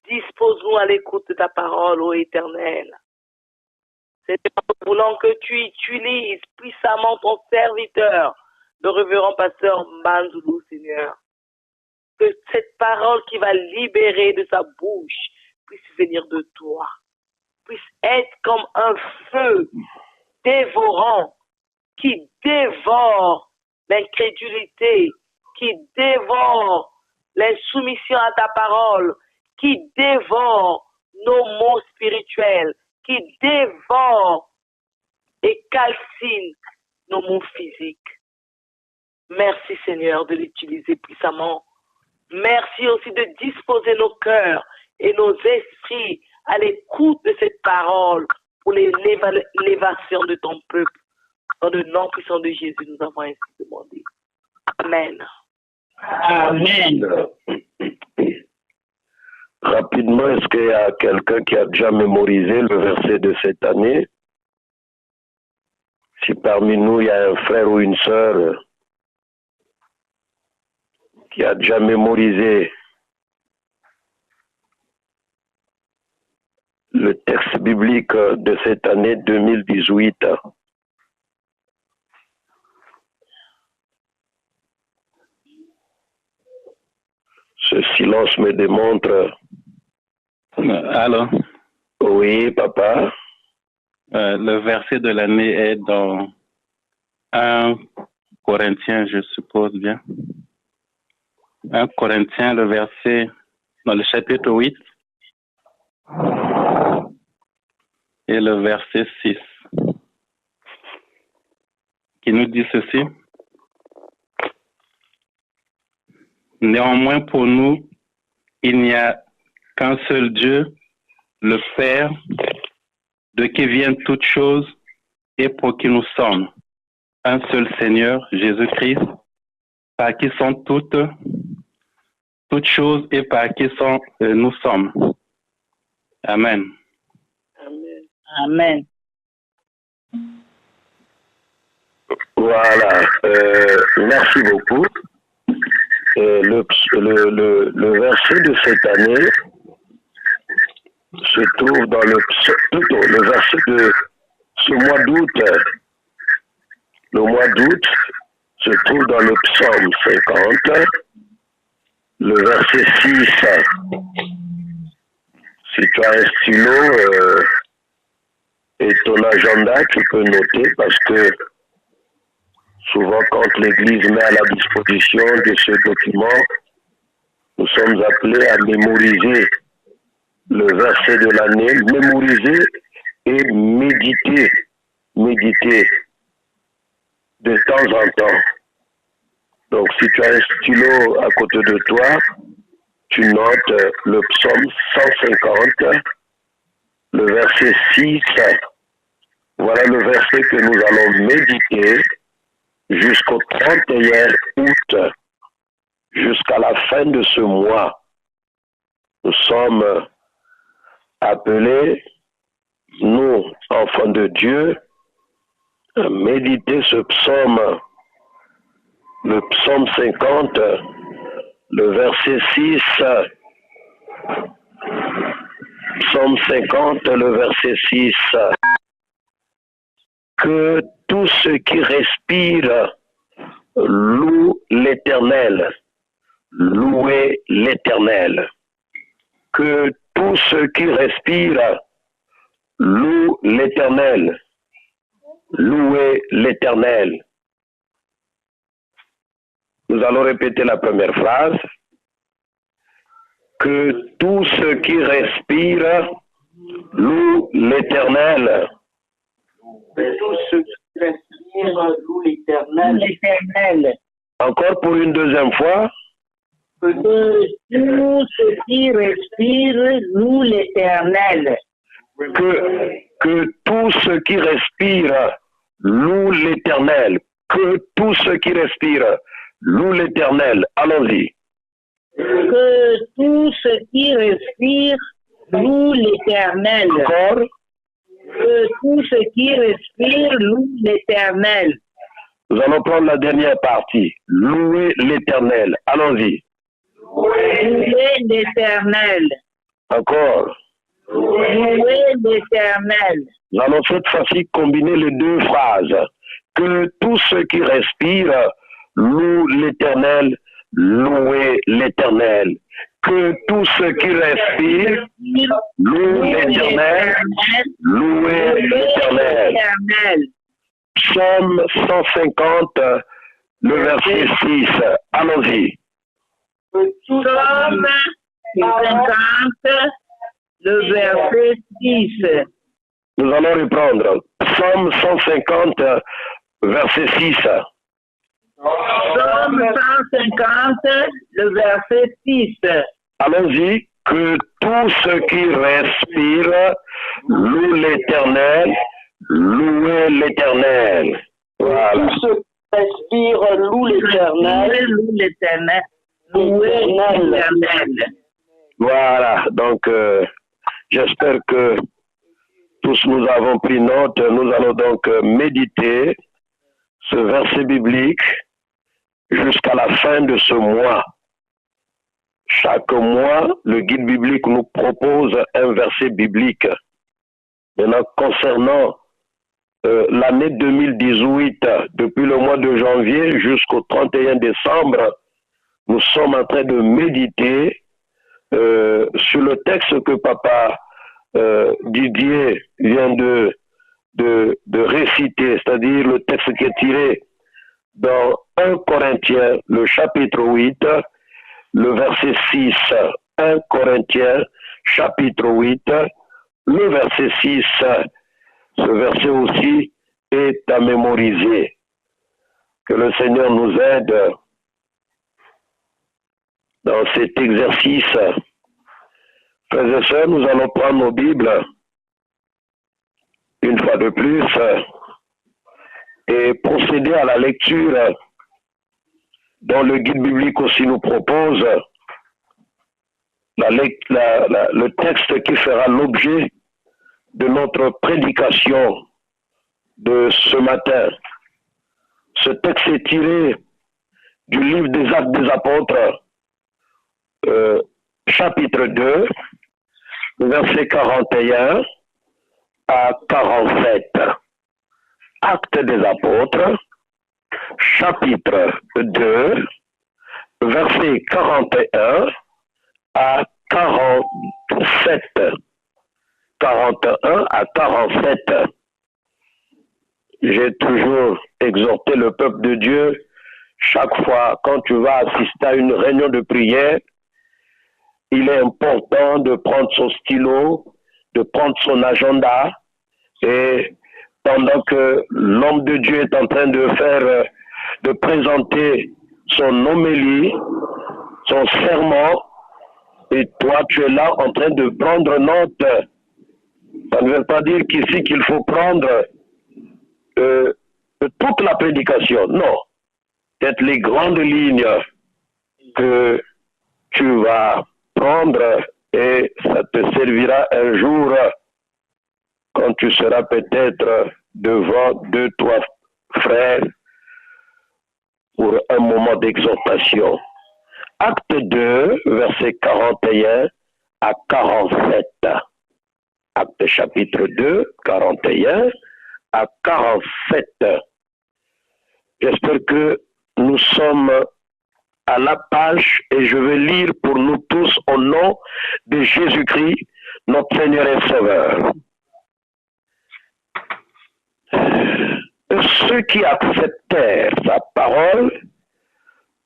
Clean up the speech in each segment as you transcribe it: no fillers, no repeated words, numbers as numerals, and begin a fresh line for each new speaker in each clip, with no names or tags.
Dispose-nous à l'écoute de ta parole, ô Éternel. Seigneur, nous voulons que tu utilises puissamment ton serviteur, le révérend pasteur Manzoulou, Seigneur. Que cette parole qui va libérer de sa bouche puisse venir de toi, puisse être comme un feu dévorant qui dévore l'incrédulité, qui dévore l'insoumission à ta parole, qui dévore nos mots spirituels, qui dévore et calcine nos mots physiques. Merci Seigneur de l'utiliser puissamment. Merci aussi de disposer nos cœurs et nos esprits à l'écoute de cette parole pour l'élévation de ton peuple. Dans le nom puissant de Jésus, nous avons ainsi demandé. Amen.
Amen. Rapidement, est-ce qu'il y a quelqu'un qui a déjà mémorisé le verset de cette année? Si parmi nous, il y a un frère ou une sœur qui a déjà mémorisé le texte biblique de cette année 2018. Ce silence me démontre.
Allô?
Oui, papa.
Le verset de l'année est dans 1 Corinthiens, je suppose bien. 1 Corinthiens, le verset, dans le chapitre 8 et le verset 6, qui nous dit ceci. Néanmoins, pour nous, il n'y a qu'un seul Dieu, le Père, de qui viennent toutes choses et pour qui nous sommes. Un seul Seigneur, Jésus-Christ, par qui sont toutes choses et par qui nous sommes. Amen.
Amen.
Amen.
Voilà. Merci beaucoup. Le verset de cette année se trouve dans le verset de ce mois d'août. Le mois d'août se trouve dans le psaume 50, le verset 6. Si tu as un stylo et ton agenda, tu peux noter parce que souvent quand l'Église met à la disposition de ce document, nous sommes appelés à mémoriser le verset de l'année, mémoriser et méditer de temps en temps. Donc si tu as un stylo à côté de toi, tu notes le psaume 150, le verset 6. Voilà le verset que nous allons méditer jusqu'au 31 août, jusqu'à la fin de ce mois. Nous sommes appelés, nous, enfants de Dieu, à méditer ce psaume, le psaume 50, le verset 6, psaume 50, le verset 6. Que tout ce qui respire loue l'Éternel. Louez l'Éternel. Que tout ce qui respire loue l'Éternel. Louez l'Éternel. Nous allons répéter la première phrase. Que tout ce qui respire loue l'Éternel.
Que tout ce qui respire loue l'Éternel.
Encore pour une deuxième fois.
Que tout ce qui respire loue l'Éternel.
Que tout ce qui respire loue l'Éternel. Que tout ce qui respire loue l'Éternel. Allons-y.
Que tout ce qui respire loue l'Éternel.
Encore.
Que tout ce qui respire loue l'Éternel.
Nous allons prendre la dernière partie. Louer l'Éternel. Allons-y.
Louez l'Éternel.
Encore.
Louez l'Éternel.
Nous allons cette fois-ci combiner les deux phrases. Que tous ceux qui respirent louent l'Éternel, louez l'Éternel. Que tous ceux qui respirent louent l'Éternel, louez l'Éternel. Psaume 150, le verset 6. Allons-y.
Psaume 50, le verset 6.
Nous allons reprendre. Psaume 150, verset 6.
Psaume 150, le verset 6.
Allons-y. Que tous ceux qui respirent louent l'Éternel, louez l'Éternel. Voilà.
Tous ceux qui respirent louent l'Éternel.
Louez l'Éternel. Louez l'Éternel.
Voilà. Donc, j'espère que tous nous avons pris note. Nous allons donc méditer ce verset biblique jusqu'à la fin de ce mois. Chaque mois, le guide biblique nous propose un verset biblique. Maintenant, concernant l'année 2018, depuis le mois de janvier jusqu'au 31 décembre, nous sommes en train de méditer sur le texte que Papa Didier vient de réciter, c'est-à-dire le texte qui est tiré dans 1 Corinthiens, le chapitre 8, le verset 6. 1 Corinthiens, chapitre 8, le verset 6. Ce verset aussi est à mémoriser. Que le Seigneur nous aide dans cet exercice. Frères et sœurs, nous allons prendre nos Bibles une fois de plus et procéder à la lecture dont le guide biblique aussi nous propose, le texte qui fera l'objet de notre prédication de ce matin. Ce texte est tiré du livre des Actes des Apôtres, chapitre 2, versets 41 à 47. Actes des Apôtres, chapitre 2, versets 41 à 47. 41 à 47. J'ai toujours exhorté le peuple de Dieu, chaque fois quand tu vas assister à une réunion de prière, il est important de prendre son stylo, de prendre son agenda, et pendant que l'homme de Dieu est en train de présenter son homélie, son sermon, et toi tu es là en train de prendre note. Ça ne veut pas dire qu'ici qu'il faut prendre toute la prédication. Non. Peut-être les grandes lignes que tu vas prendre et ça te servira un jour quand tu seras peut-être devant 2-3 frères pour un moment d'exhortation. Acte 2, versets 41 à 47. Acte chapitre 2, 41 à 47. J'espère que nous sommes à la page et je vais lire pour nous tous au nom de Jésus-Christ, notre Seigneur et Sauveur. Ceux qui acceptèrent sa parole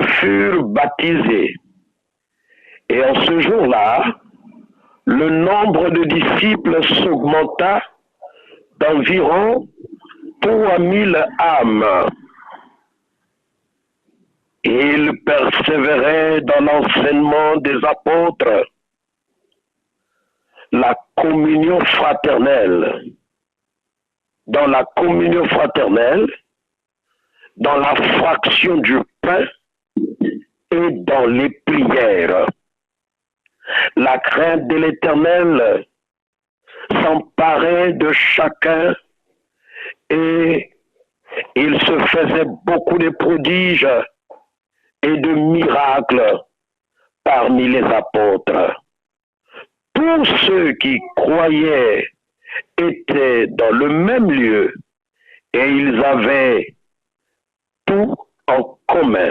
furent baptisés. Et en ce jour-là, le nombre de disciples s'augmenta d'environ 3000 âmes. Ils persévéraient dans l'enseignement des apôtres, la communion fraternelle. Dans la communion fraternelle, dans la fraction du pain et dans les prières. La crainte de l'Éternel s'emparait de chacun et il se faisait beaucoup de prodiges et de miracles parmi les apôtres. Tous tous ceux qui croyaient étaient dans le même lieu et ils avaient tout en commun.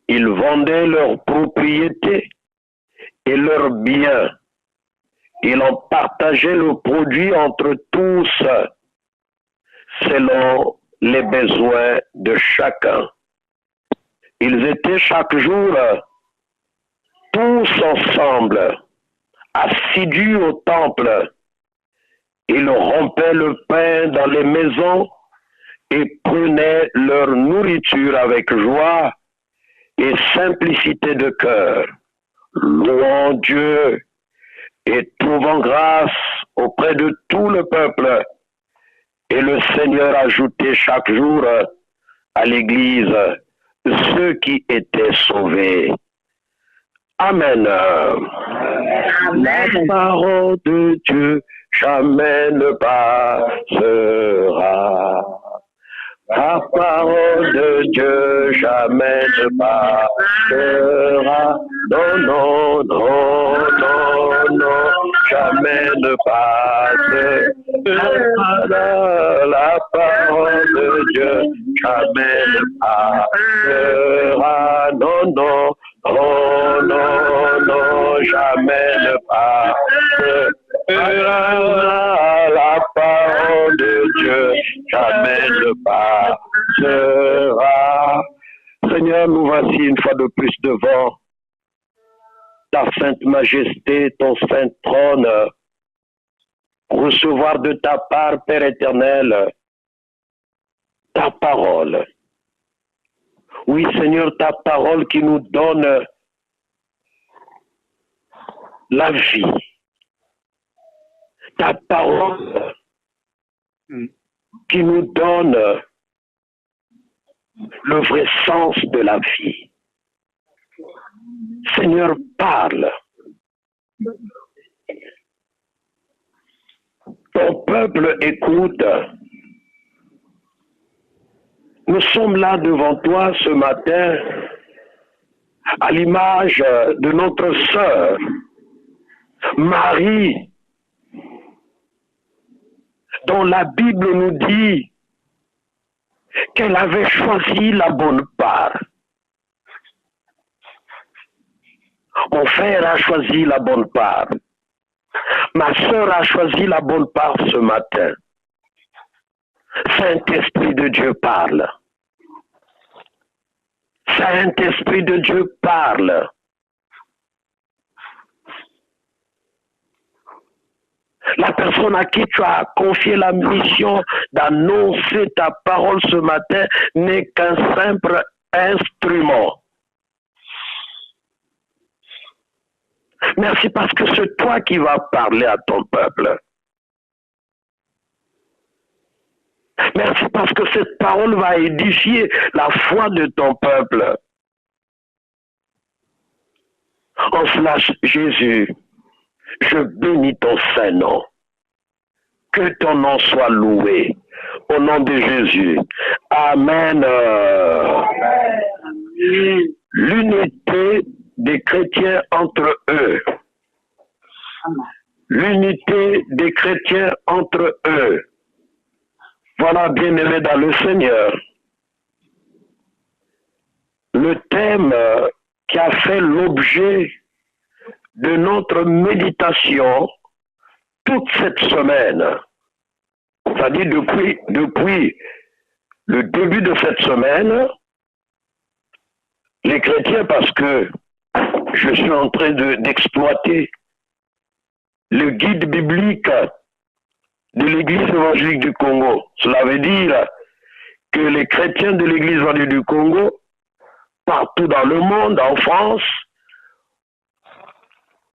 Ils vendaient leurs propriétés et leurs biens. Ils en partageaient le produit entre tous selon les besoins de chacun. Ils étaient chaque jour tous ensemble, assidus au temple. Ils rompaient le pain dans les maisons et prenaient leur nourriture avec joie et simplicité de cœur, louant Dieu et trouvant grâce auprès de tout le peuple. Et le Seigneur ajoutait chaque jour à l'Église ceux qui étaient sauvés. Amen. La parole de Dieu jamais ne passera. La parole de Dieu jamais ne passera. Non, non, non, non, non, jamais ne passe. La parole de Dieu jamais ne passera. Non, non, non, non, non, jamais ne passe. La parole de Dieu jamais ne passera. Seigneur, nous voici une fois de plus devant ta sainte majesté, ton saint trône, recevoir de ta part, Père éternel, ta parole. Oui, Seigneur, ta parole qui nous donne la vie. Ta parole qui nous donne le vrai sens de la vie. Seigneur, parle. Ton peuple écoute. Nous sommes là devant toi ce matin à l'image de notre sœur, Marie, dont la Bible nous dit qu'elle avait choisi la bonne part. Mon frère a choisi la bonne part. Ma sœur a choisi la bonne part ce matin. Saint-Esprit de Dieu parle. Saint-Esprit de Dieu parle. La personne à qui tu as confié la mission d'annoncer ta parole ce matin n'est qu'un simple instrument. Merci parce que c'est toi qui vas parler à ton peuple. Merci parce que cette parole va édifier la foi de ton peuple. En cela, Jésus, je bénis ton saint nom. Que ton nom soit loué. Au nom de Jésus. Amen. L'unité des chrétiens entre eux. L'unité des chrétiens entre eux. Voilà, bien-aimés dans le Seigneur, le thème qui a fait l'objet de notre méditation toute cette semaine, c'est-à-dire depuis le début de cette semaine, les chrétiens, parce que je suis en train d'exploiter le guide biblique de l'Église évangélique du Congo. Cela veut dire que les chrétiens de l'Église évangélique du Congo, partout dans le monde, en France,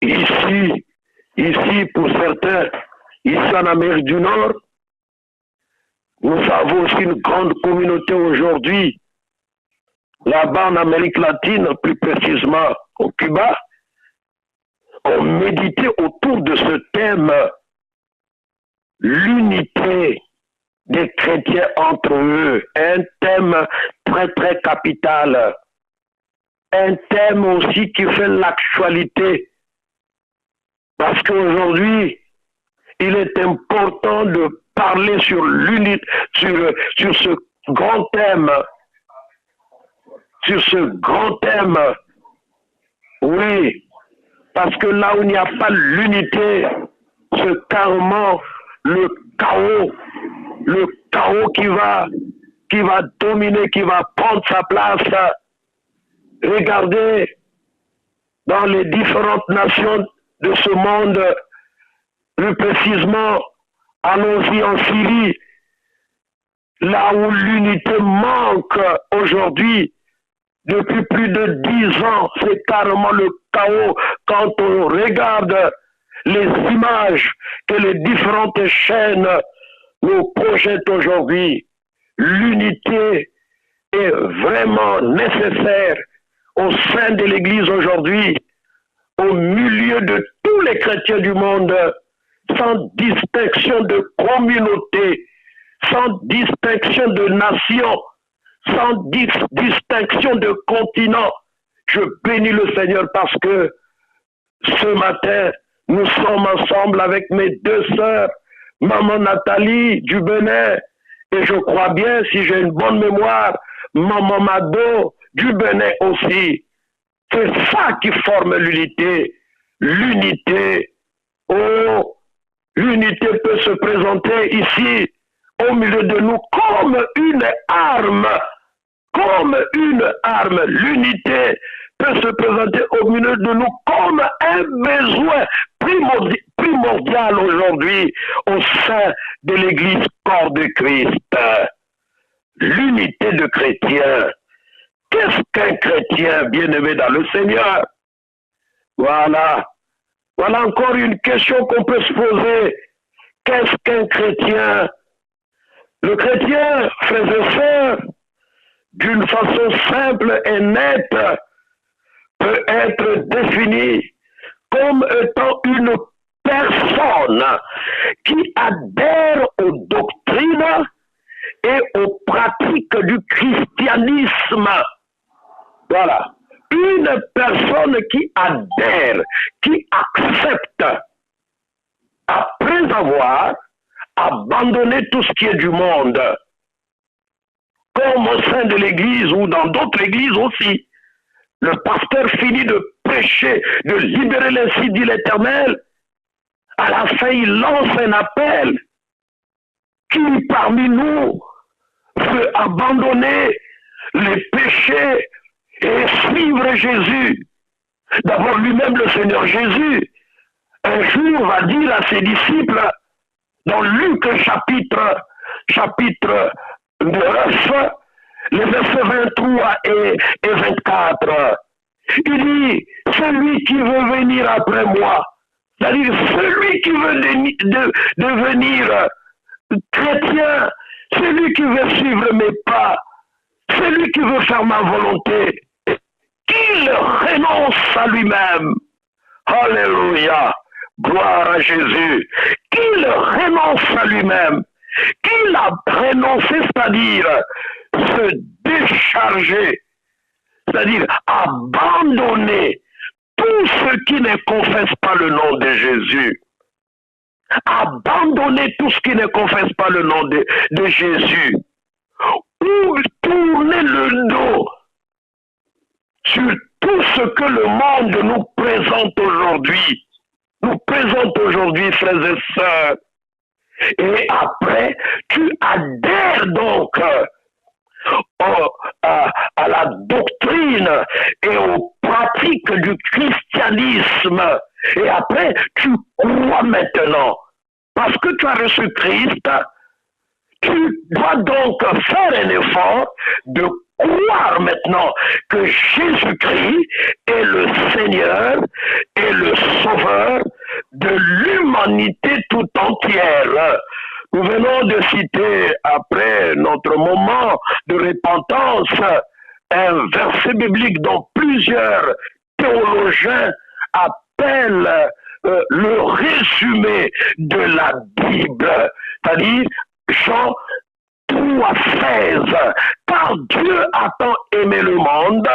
ici pour certains, ici en Amérique du Nord, nous avons aussi une grande communauté aujourd'hui, là-bas en Amérique latine, plus précisément au Cuba, ont médité autour de ce thème, l'unité des chrétiens entre eux, un thème très très capital, un thème aussi qui fait l'actualité, parce qu'aujourd'hui, il est important de parler sur l'unité, sur ce grand thème. Sur ce grand thème. Oui, parce que là où il n'y a pas l'unité, c'est carrément le chaos qui va dominer, qui va prendre sa place. Regardez dans les différentes nations de ce monde, plus précisément, allons-y en Syrie, là où l'unité manque aujourd'hui, depuis plus de 10 ans, c'est carrément le chaos quand on regarde les images que les différentes chaînes nous projettent aujourd'hui. L'unité est vraiment nécessaire au sein de l'Église aujourd'hui, au milieu de tous les chrétiens du monde, sans distinction de communauté, sans distinction de nation, sans distinction de continent. Je bénis le Seigneur parce que ce matin, nous sommes ensemble avec mes deux sœurs, Maman Nathalie du Bénin, et je crois bien, si j'ai une bonne mémoire, Maman Mado du Bénin aussi. C'est ça qui forme l'unité. L'unité, oh, l'unité peut se présenter ici, au milieu de nous, comme une arme. Comme une arme. L'unité peut se présenter au milieu de nous comme un besoin primordial aujourd'hui au sein de l'Église corps de Christ. L'unité de chrétiens. Qu'est-ce qu'un chrétien bien-aimé dans le Seigneur? Voilà. Voilà encore une question qu'on peut se poser. Qu'est-ce qu'un chrétien? Le chrétien, frères et sœurs, d'une façon simple et nette, peut être défini comme étant une personne qui adhère aux doctrines et aux pratiques du christianisme. Voilà. Une personne qui adhère, qui accepte, après avoir abandonné tout ce qui est du monde, comme au sein de l'Église ou dans d'autres églises aussi. Le pasteur finit de prêcher, de libérer l'ainsi dit l'Éternel. À la fin, il lance un appel. Qui parmi nous veut abandonner les péchés et suivre Jésus? D'abord, lui-même, le Seigneur Jésus, un jour va dire à ses disciples, dans Luc chapitre 9, les versets 23 et 24, il dit, celui qui veut venir après moi, c'est-à-dire celui qui veut devenir chrétien, celui qui veut suivre mes pas, celui qui veut faire ma volonté, qu'il renonce à lui-même. Alléluia, gloire à Jésus. Qu'il renonce à lui-même, qu'il a renoncé, c'est-à-dire se décharger, c'est-à-dire abandonner tout ce qui ne confesse pas le nom de Jésus. Abandonner tout ce qui ne confesse pas le nom de Jésus. Ou tourner le dos sur tout ce que le monde nous présente aujourd'hui. Nous présente aujourd'hui, frères et sœurs. Et après, tu adhères donc à la doctrine et aux pratiques du christianisme. Et après, tu crois maintenant. Parce que tu as reçu Christ, tu dois donc faire un effort de croire maintenant que Jésus-Christ est le Seigneur et le Sauveur de l'humanité tout entière. Nous venons de citer, après notre moment de repentance, un verset biblique dont plusieurs théologiens appellent le résumé de la Bible, c'est-à-dire Jean 3,16. Car Dieu a tant aimé le monde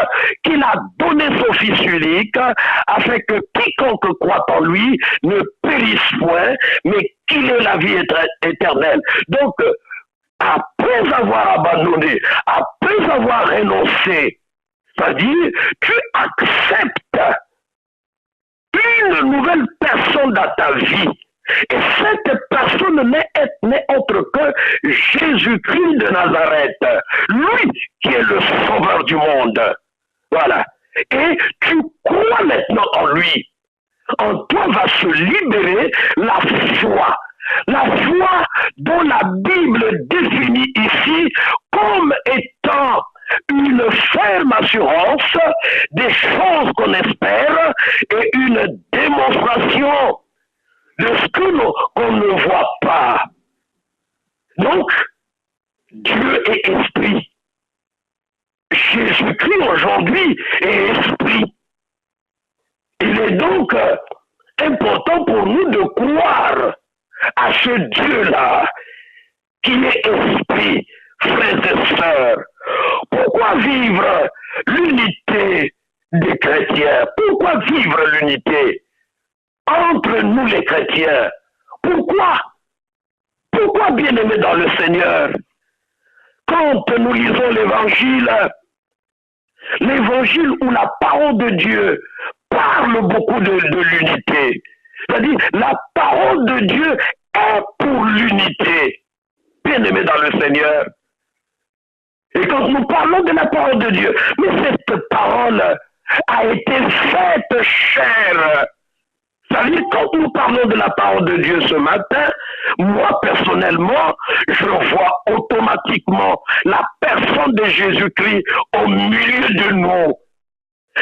qu'il a donné son Fils unique afin que quiconque croit en lui ne périsse point, mais qu'il ait la vie éternelle. Donc, après avoir abandonné, après avoir renoncé, c'est-à-dire, tu acceptes une nouvelle personne dans ta vie. Et cette personne n'est autre que Jésus-Christ de Nazareth, lui qui est le sauveur du monde. Voilà. Et tu crois maintenant en lui. En toi va se libérer la foi. La foi dont la Bible définit ici comme étant une ferme assurance des choses qu'on espère et une démonstration de ce qu'on ne voit pas. Donc, Dieu est esprit. Jésus-Christ aujourd'hui est esprit. Il est donc important pour nous de croire à ce Dieu-là qui est esprit, frères et sœurs. Pourquoi vivre l'unité des chrétiens? Pourquoi vivre l'unité entre nous les chrétiens? Pourquoi? Pourquoi, bien-aimés dans le Seigneur, quand nous lisons l'évangile où la parole de Dieu parle beaucoup de l'unité, c'est-à-dire la parole de Dieu est pour l'unité, bien-aimés dans le Seigneur. Et quand nous parlons de la parole de Dieu, mais cette parole a été faite chair. C'est-à-dire, quand nous parlons de la parole de Dieu ce matin, moi personnellement, je vois automatiquement la personne de Jésus-Christ au milieu de nous.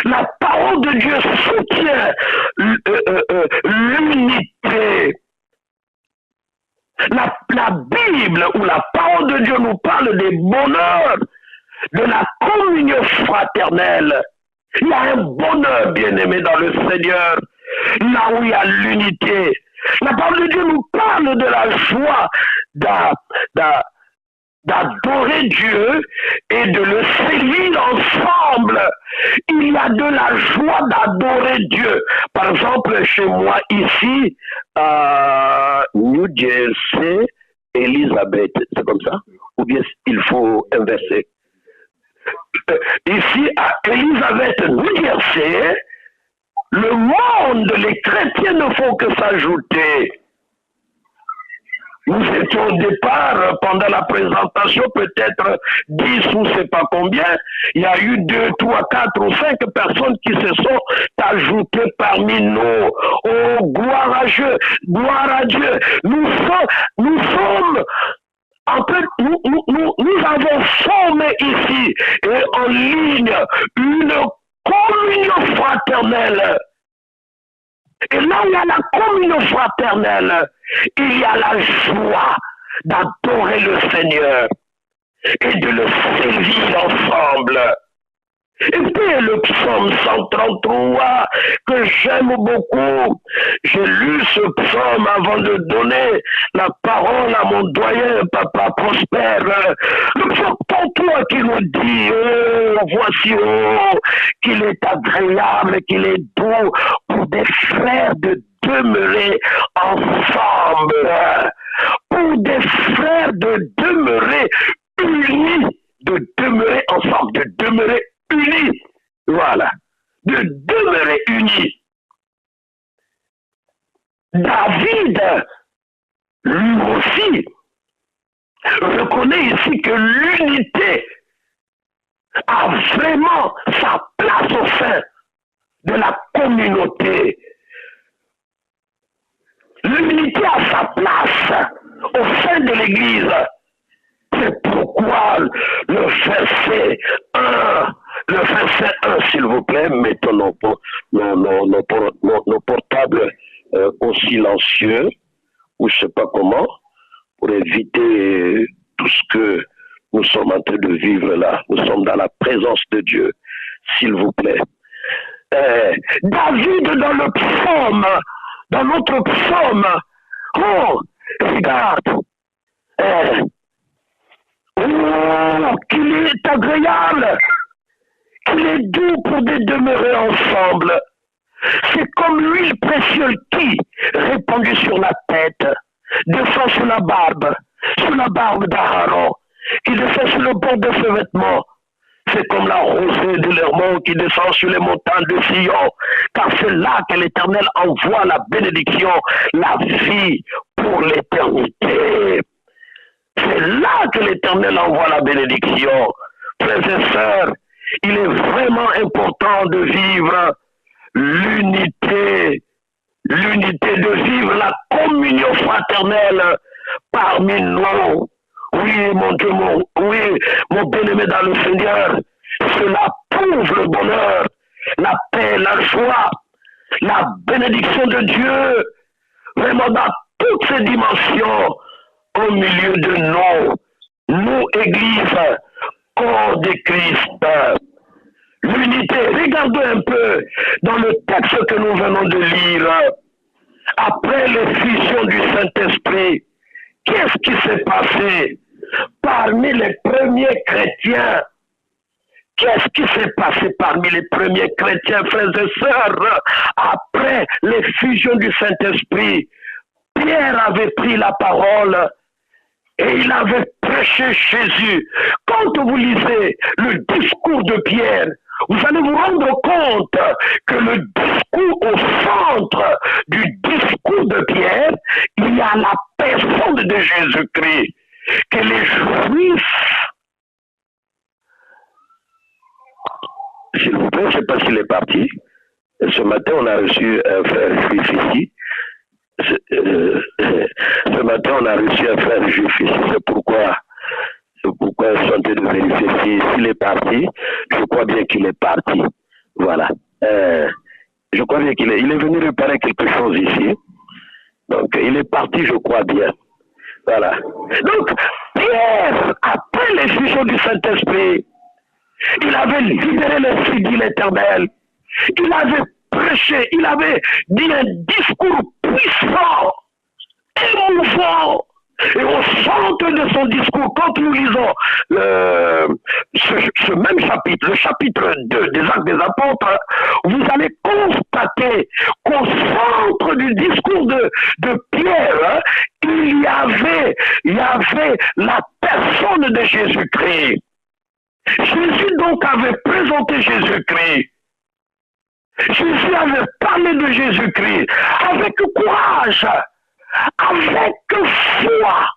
La parole de Dieu soutient l'unité. La Bible où la parole de Dieu nous parle des bonheurs, de la communion fraternelle. Il y a un bonheur, bien-aimé, dans le Seigneur, là où il y a l'unité. La parole de Dieu nous parle de la joie d'adorer Dieu et de le servir ensemble. Il y a de la joie d'adorer Dieu. Par exemple, chez moi ici, à New Jersey, Elizabeth, c'est comme ça? Ou bien il faut inverser? Ici, à Elizabeth, New Jersey, le monde, les chrétiens ne font que s'ajouter. Nous étions au départ, pendant la présentation, peut-être 10 ou je ne sais pas combien. Il y a eu 2, 3, 4 ou 5 personnes qui se sont ajoutées parmi nous. Oh, gloire à Dieu, gloire à Dieu. Nous sommes en fait, nous avons formé ici et en ligne une communion fraternelle. Et là où il y a la communion fraternelle, il y a la joie d'adorer le Seigneur et de le servir ensemble. Et puis le psaume 133 que j'aime beaucoup, j'ai lu ce psaume avant de donner la parole à mon doyen, Papa Prosper. Le psaume 33 qui nous dit, oh, voici, oh, qu'il est agréable, qu'il est doux pour des frères de demeurer ensemble, pour des frères de demeurer unis, de demeurer ensemble, de demeurer unis, voilà, de demeurer unis. David, lui aussi, reconnaît ici que l'unité a vraiment sa place au sein de la communauté. L'unité a sa place au sein de l'Église. C'est pourquoi le verset 1, s'il vous plaît, mettons nos portables au silencieux, ou je ne sais pas comment, pour éviter tout ce que nous sommes en train de vivre là. Nous sommes dans la présence de Dieu, s'il vous plaît. David dans le psaume, dans notre psaume, oh, regarde, oh, qu'il est agréable, qu'il est doux pour demeurer ensemble. C'est comme l'huile précieuse qui, répandue sur la tête, descend sur la barbe d'Aaron, qui descend sur le bord de ses vêtements. C'est comme la rosée de l'Hermon qui descend sur les montagnes de Sion, car c'est là que l'Éternel envoie la bénédiction, la vie pour l'éternité. C'est là que l'Éternel envoie la bénédiction. Frères et sœurs, il est vraiment important de vivre l'unité, de vivre la communion fraternelle parmi nous. Oui, mon Dieu, mon bien-aimé dans le Seigneur, cela prouve le bonheur, la paix, la joie, la bénédiction de Dieu, vraiment dans toutes ses dimensions, au milieu de nous, Église, corps de Christ. L'unité, regardez un peu dans le texte que nous venons de lire, après l'effusion du Saint-Esprit, qu'est-ce qui s'est passé parmi les premiers chrétiens? Qu'est-ce qui s'est passé parmi les premiers chrétiens, frères et sœurs, après l'effusion du Saint-Esprit? Pierre avait pris la parole et il avait prêché Jésus. Quand vous lisez le discours de Pierre, vous allez vous rendre compte que le discours, au centre du discours de Pierre, il y a la personne de Jésus-Christ. Que les Juifs, s'il vous plaît, je ne sais pas s'il est parti. Ce matin, on a reçu un frère juif ici. Ce matin, on a reçu un frère juif ici. C'est pourquoi je suis en train de vérifier s'il est parti. Je crois bien qu'il est parti. Voilà. Je crois bien qu'il est venu réparer quelque chose ici. Donc, il est parti, je crois bien. Voilà. Donc, Pierre, après l'effusion du Saint-Esprit, il avait libéré l'esprit de l'Éternel. Il avait prêché, il avait dit un discours puissant, émouvant. Et au centre de son discours, quand nous lisons ce même chapitre, le chapitre 2 des Actes des Apôtres, vous allez constater qu'au centre du discours de Pierre, il y avait la personne de Jésus-Christ. Jésus donc avait présenté Jésus-Christ. Jésus avait parlé de Jésus-Christ avec courage, avec foi.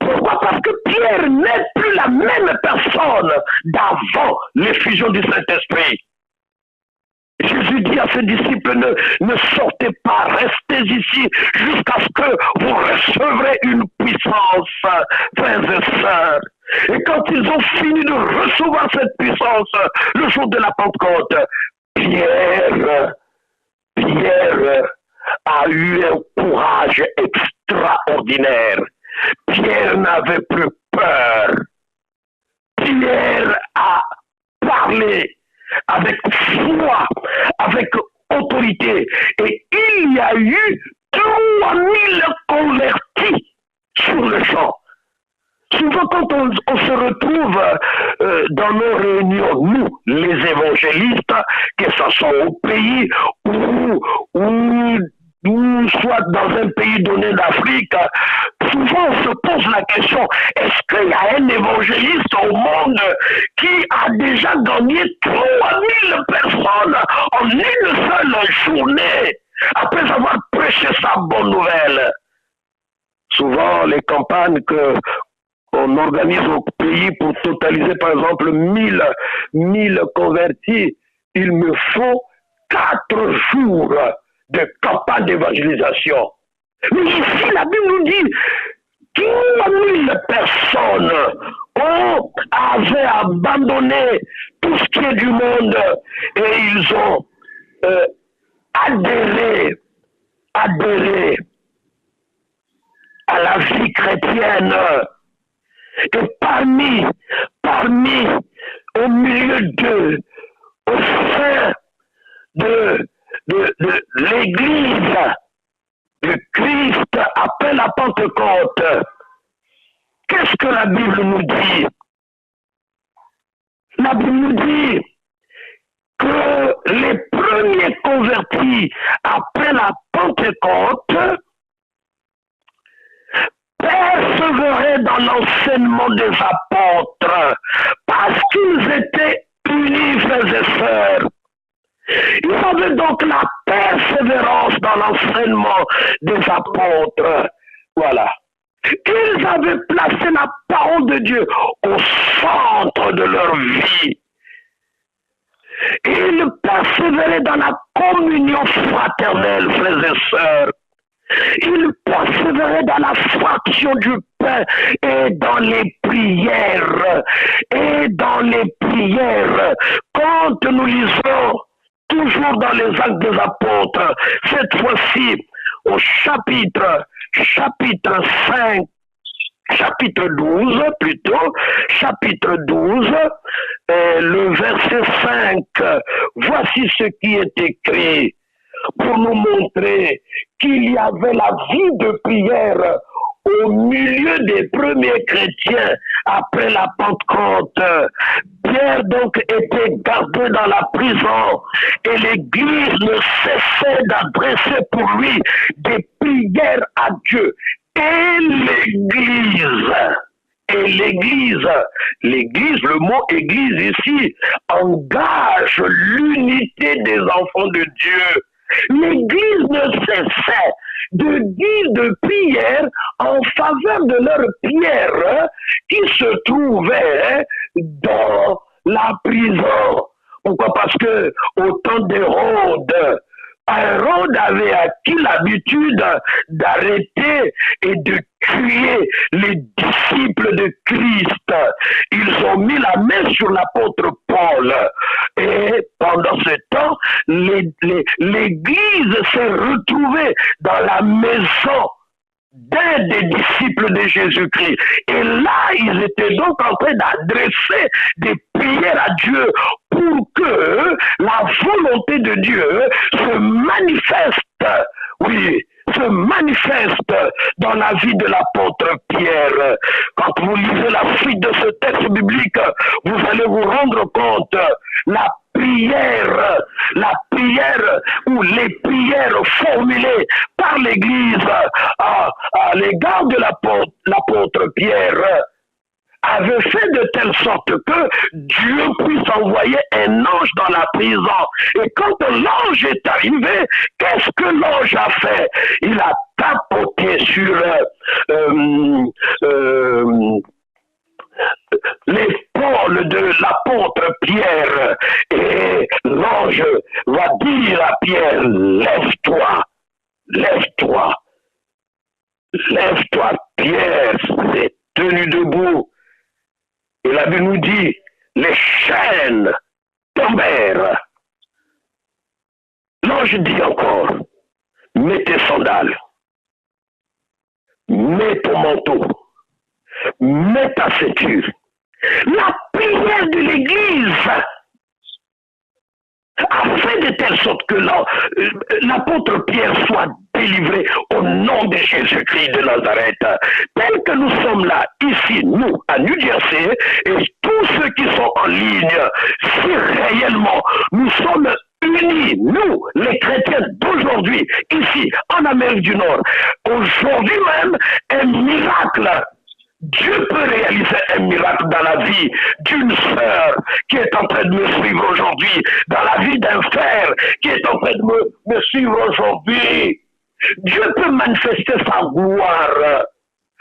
Pourquoi? Parce que Pierre n'est plus la même personne d'avant l'effusion du Saint-Esprit. Jésus dit à ses disciples, ne sortez pas, restez ici jusqu'à ce que vous recevrez une puissance, frères et sœurs. Et quand ils ont fini de recevoir cette puissance, le jour de la Pentecôte, Pierre a eu un courage extraordinaire. Pierre n'avait plus peur. Pierre a parlé avec foi, avec autorité. Et il y a eu 3000 convertis sur le champ. Souvent, quand on se retrouve dans nos réunions, nous, les évangélistes, que ce soit au pays ou soit dans un pays donné d'Afrique, souvent on se pose la question, est-ce qu'il y a un évangéliste au monde qui a déjà gagné 3000 personnes en une seule journée après avoir prêché sa bonne nouvelle? Souvent, les campagnes qu'on organise au pays pour totaliser par exemple 1000 convertis, il me faut 4 jours de campagne d'évangélisation. Mais ici, la Bible nous dit 3000 personnes avaient abandonné tout ce qui est du monde et ils ont adhéré à la vie chrétienne. Et parmi, au milieu d'eux, au sein de l'Église de Christ après la Pentecôte, qu'est-ce que la Bible nous dit? La Bible nous dit que les premiers convertis après la Pentecôte persévéraient dans l'enseignement des apôtres parce qu'ils étaient unis, frères et sœurs. Ils avaient donc la persévérance dans l'enseignement des apôtres. Voilà. Ils avaient placé la parole de Dieu au centre de leur vie. Ils persévéraient dans la communion fraternelle, frères et sœurs. Ils persévéraient dans la fraction du pain et dans les prières. Et dans les prières, quand nous lisons toujours dans les Actes des Apôtres, cette fois-ci au chapitre 5, chapitre 12 plutôt, chapitre 12, le verset 5, voici ce qui est écrit pour nous montrer qu'il y avait la vie de prière au milieu des premiers chrétiens après la Pentecôte. Pierre donc était gardé dans la prison et l'Église ne cessait d'adresser pour lui des prières à Dieu. Et l'Église, le mot Église ici, engage l'unité des enfants de Dieu. L'Église ne cessait de dire de prières en faveur de leur Pierre qui se trouvait dans la prison. Pourquoi? Parce que au temps d'Hérode, Hérode avait acquis l'habitude d'arrêter et de tuer les disciples de Christ. Ils ont mis la main sur l'apôtre Paul. Et pendant ce temps, l'Église s'est retrouvée dans la maison d'un des disciples de Jésus-Christ. Et là, ils étaient donc en train d'adresser des prières à Dieu pour que la volonté de Dieu se manifeste, oui, se manifeste dans la vie de l'apôtre Pierre. Quand vous lisez la suite de ce texte biblique, vous allez vous rendre compte, la prière ou les prières formulées par l'Église à l'égard de l'apôtre Pierre avait fait de telle sorte que Dieu puisse envoyer un ange dans la prison. Et quand l'ange est arrivé, qu'est-ce que l'ange a fait? Il a tapoté sur l'épaule de l'apôtre Pierre, et l'ange va dire à Pierre, lève-toi, lève-toi, lève-toi. Pierre s'est tenu debout. Et la Bible nous dit, les chaînes tombèrent. L'ange dit encore, mets tes sandales, mets ton manteau, mets ta ceinture. La prière de l'Église a fait de telle sorte que l'apôtre Pierre soit délivré au nom de Jésus-Christ de Nazareth. Tel que nous sommes là, ici, nous, à New Jersey, et tous ceux qui sont en ligne, si réellement nous sommes unis, nous, les chrétiens d'aujourd'hui, ici, en Amérique du Nord, aujourd'hui même, un miracle. Dieu peut réaliser un miracle dans la vie d'une sœur qui est en train de me suivre aujourd'hui, dans la vie d'un frère qui est en train de me suivre aujourd'hui. Dieu peut manifester sa gloire.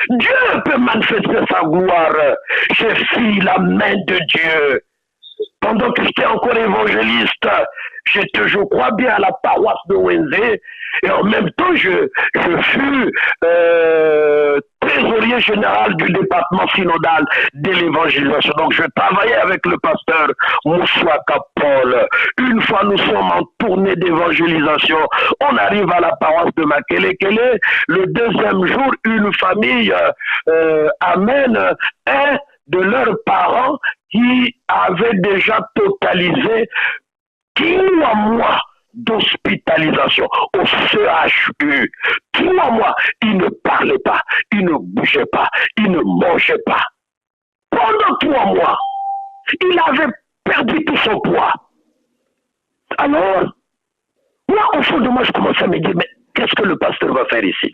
Dieu peut manifester sa gloire. J'ai fui la main de Dieu. Pendant que j'étais encore évangéliste, je crois bien à la paroisse de Wednesday, et en même temps, je fus trésorier général du département synodal de l'évangélisation. Donc, je travaillais avec le pasteur Moussouaka Paul. Une fois, nous sommes en tournée d'évangélisation. On arrive à la paroisse de Makelekele. Le deuxième jour, une famille amène un de leurs parents qui avait déjà totalisé 3 mois d'hospitalisation au CHU. 3 mois, il ne parlait pas, il ne bougeait pas, il ne mangeait pas. Pendant 3 mois, il avait perdu tout son poids. Alors, Moi, au fond de moi, je commence à me dire, mais qu'est-ce que le pasteur va faire ici?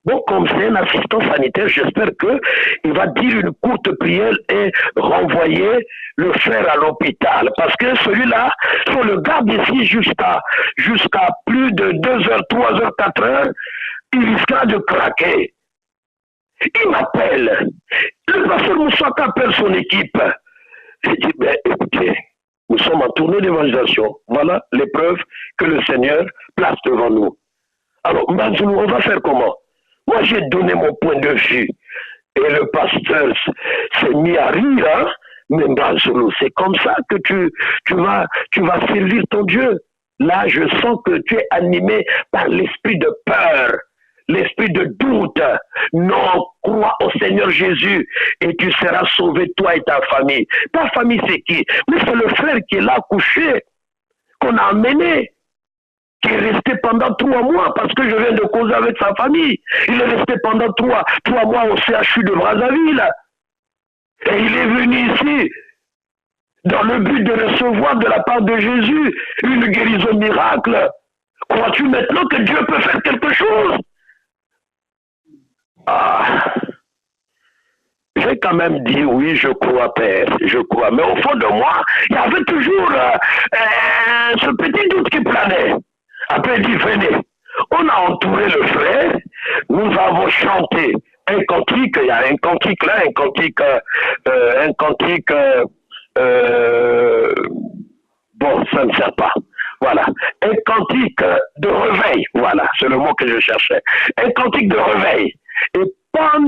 Bon, comme c'est un assistant sanitaire, j'espère qu'il va dire une courte prière et renvoyer le frère à l'hôpital. Parce que celui-là, si on le garde ici jusqu'à plus de 2 heures, 3 heures, 4 heures, il risquera de craquer. Il m'appelle. Le pasteur Moussaka appelle son équipe. Je dis, ben écoutez, nous sommes en tournée d'évangélisation. Voilà l'épreuve que le Seigneur place devant nous. Alors, Manzoulou, on va faire comment? Moi, j'ai donné mon point de vue. Et le pasteur s'est mis à rire, hein? Mais Manzoulou, c'est comme ça que tu vas servir ton Dieu. Là, je sens que tu es animé par l'esprit de peur, l'esprit de doute. Non, crois au Seigneur Jésus et tu seras sauvé, toi et ta famille. Ta famille, c'est qui? Mais c'est le frère qui est là couché, qu'on a amené, qui est resté pendant 3 mois, parce que je viens de causer avec sa famille. Il est resté pendant 3 mois au CHU de Brazzaville. Et il est venu ici dans le but de recevoir de la part de Jésus une guérison miracle. Crois-tu maintenant que Dieu peut faire quelque chose? Ah, j'ai quand même dit oui, je crois, Père, je crois. Mais au fond de moi, il y avait toujours ce petit doute qui planait. Après, il dit, venez. On a entouré le frère, nous avons chanté un cantique, il y a un cantique là, un cantique, bon, ça ne sert pas. Voilà. Un cantique de réveil, voilà, c'est le mot que je cherchais. Un cantique de réveil. Et quand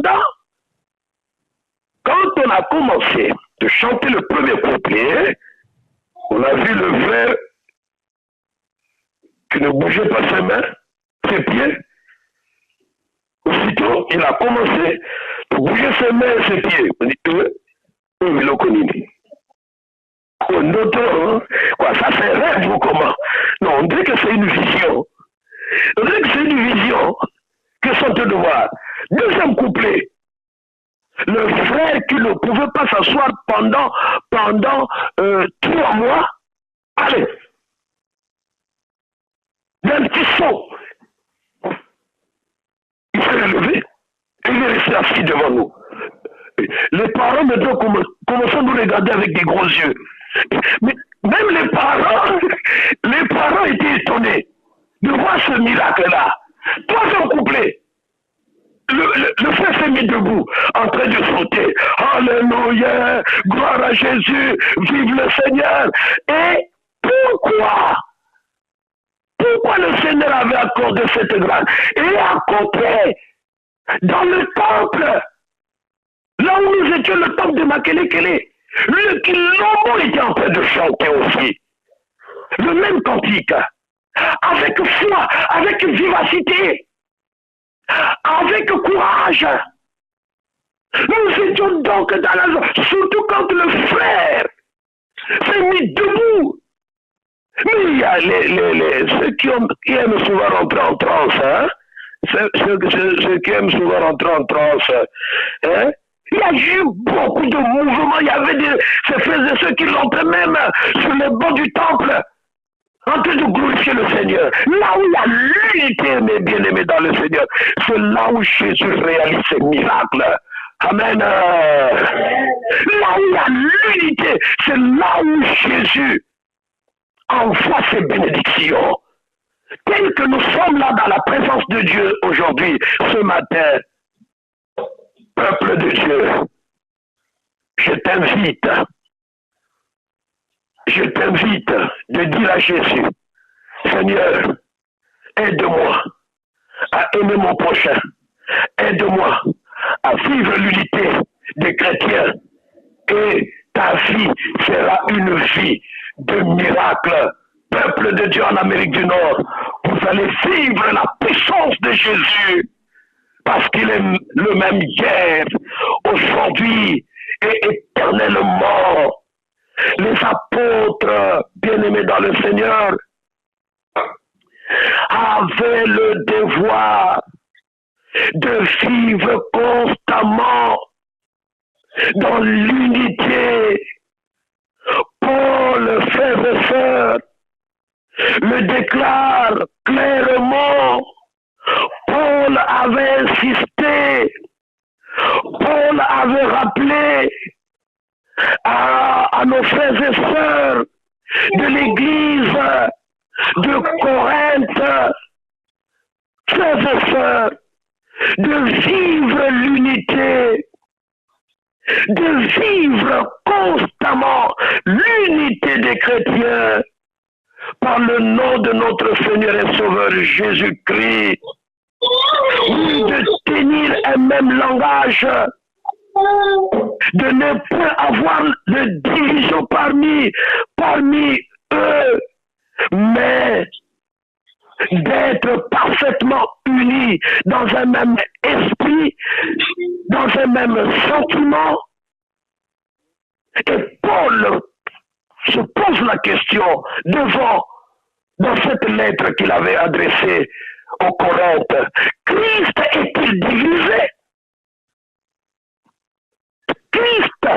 on a commencé de chanter le premier couplet, on a vu le frère qui ne bougeait pas ses mains, ses pieds. Aussitôt, il a commencé à bouger ses mains et ses pieds. On dit, il le connaît. Quoi, ça c'est un rêve ou comment? Non, on dirait que c'est une vision. On dirait que c'est une vision que sont de voir. Deuxième couplet. Le frère qui ne pouvait pas s'asseoir pendant 3 mois, allez, d'un petit saut, il s'est relevé et il est resté assis devant nous. Les parents maintenant commençaient à nous regarder avec des gros yeux. Mais même les parents étaient étonnés de voir ce miracle-là. Troisième couplet. Le frère s'est mis debout, en train de sauter. Alléluia, gloire à Jésus, vive le Seigneur. Et pourquoi le Seigneur avait accordé cette grâce? Et à côté, dans le temple, là où nous étions, le temple de Makelekele, le Kilombo était en train de chanter aussi. Le même cantique, avec foi, avec vivacité, avec courage. Nous étions donc dans la joie, surtout quand le frère s'est mis debout. Mais il y a ceux qui aiment souvent rentrer en transe, hein? Ceux qui aiment souvent rentrer en transe, hein? Il y a eu beaucoup de mouvements, il y avait ces frères et ceux qui rentraient même sur les bancs du temple, en train de glorifier le Seigneur. Là où il y a l'unité, mes bien-aimés dans le Seigneur, c'est là où Jésus réalise ses miracles. Amen. Là où il y a l'unité, c'est là où Jésus envoie ses bénédictions. Tel que nous sommes là dans la présence de Dieu aujourd'hui, ce matin, peuple de Dieu, je t'invite de dire à Jésus, Seigneur, aide-moi à aimer mon prochain, aide-moi à vivre l'unité des chrétiens et ta vie sera une vie de miracle. Peuple de Dieu en Amérique du Nord, vous allez vivre la puissance de Jésus parce qu'il est le même hier, aujourd'hui et éternellement. Les apôtres, bien-aimés dans le Seigneur, avaient le devoir de vivre constamment dans l'unité. Paul, frères et sœurs, le déclare clairement. Paul avait insisté, Paul avait rappelé à nos frères et sœurs de l'église de Corinthe, frères et sœurs, de vivre l'unité, de vivre constamment l'unité des chrétiens par le nom de notre Seigneur et Sauveur Jésus-Christ. Oui, de tenir un même langage, de ne pas avoir de division parmi eux, mais d'être parfaitement unis dans un même esprit, dans un même sentiment. Et Paul se pose la question dans cette lettre qu'il avait adressée aux Corinthes. Christ est-il divisé? Christ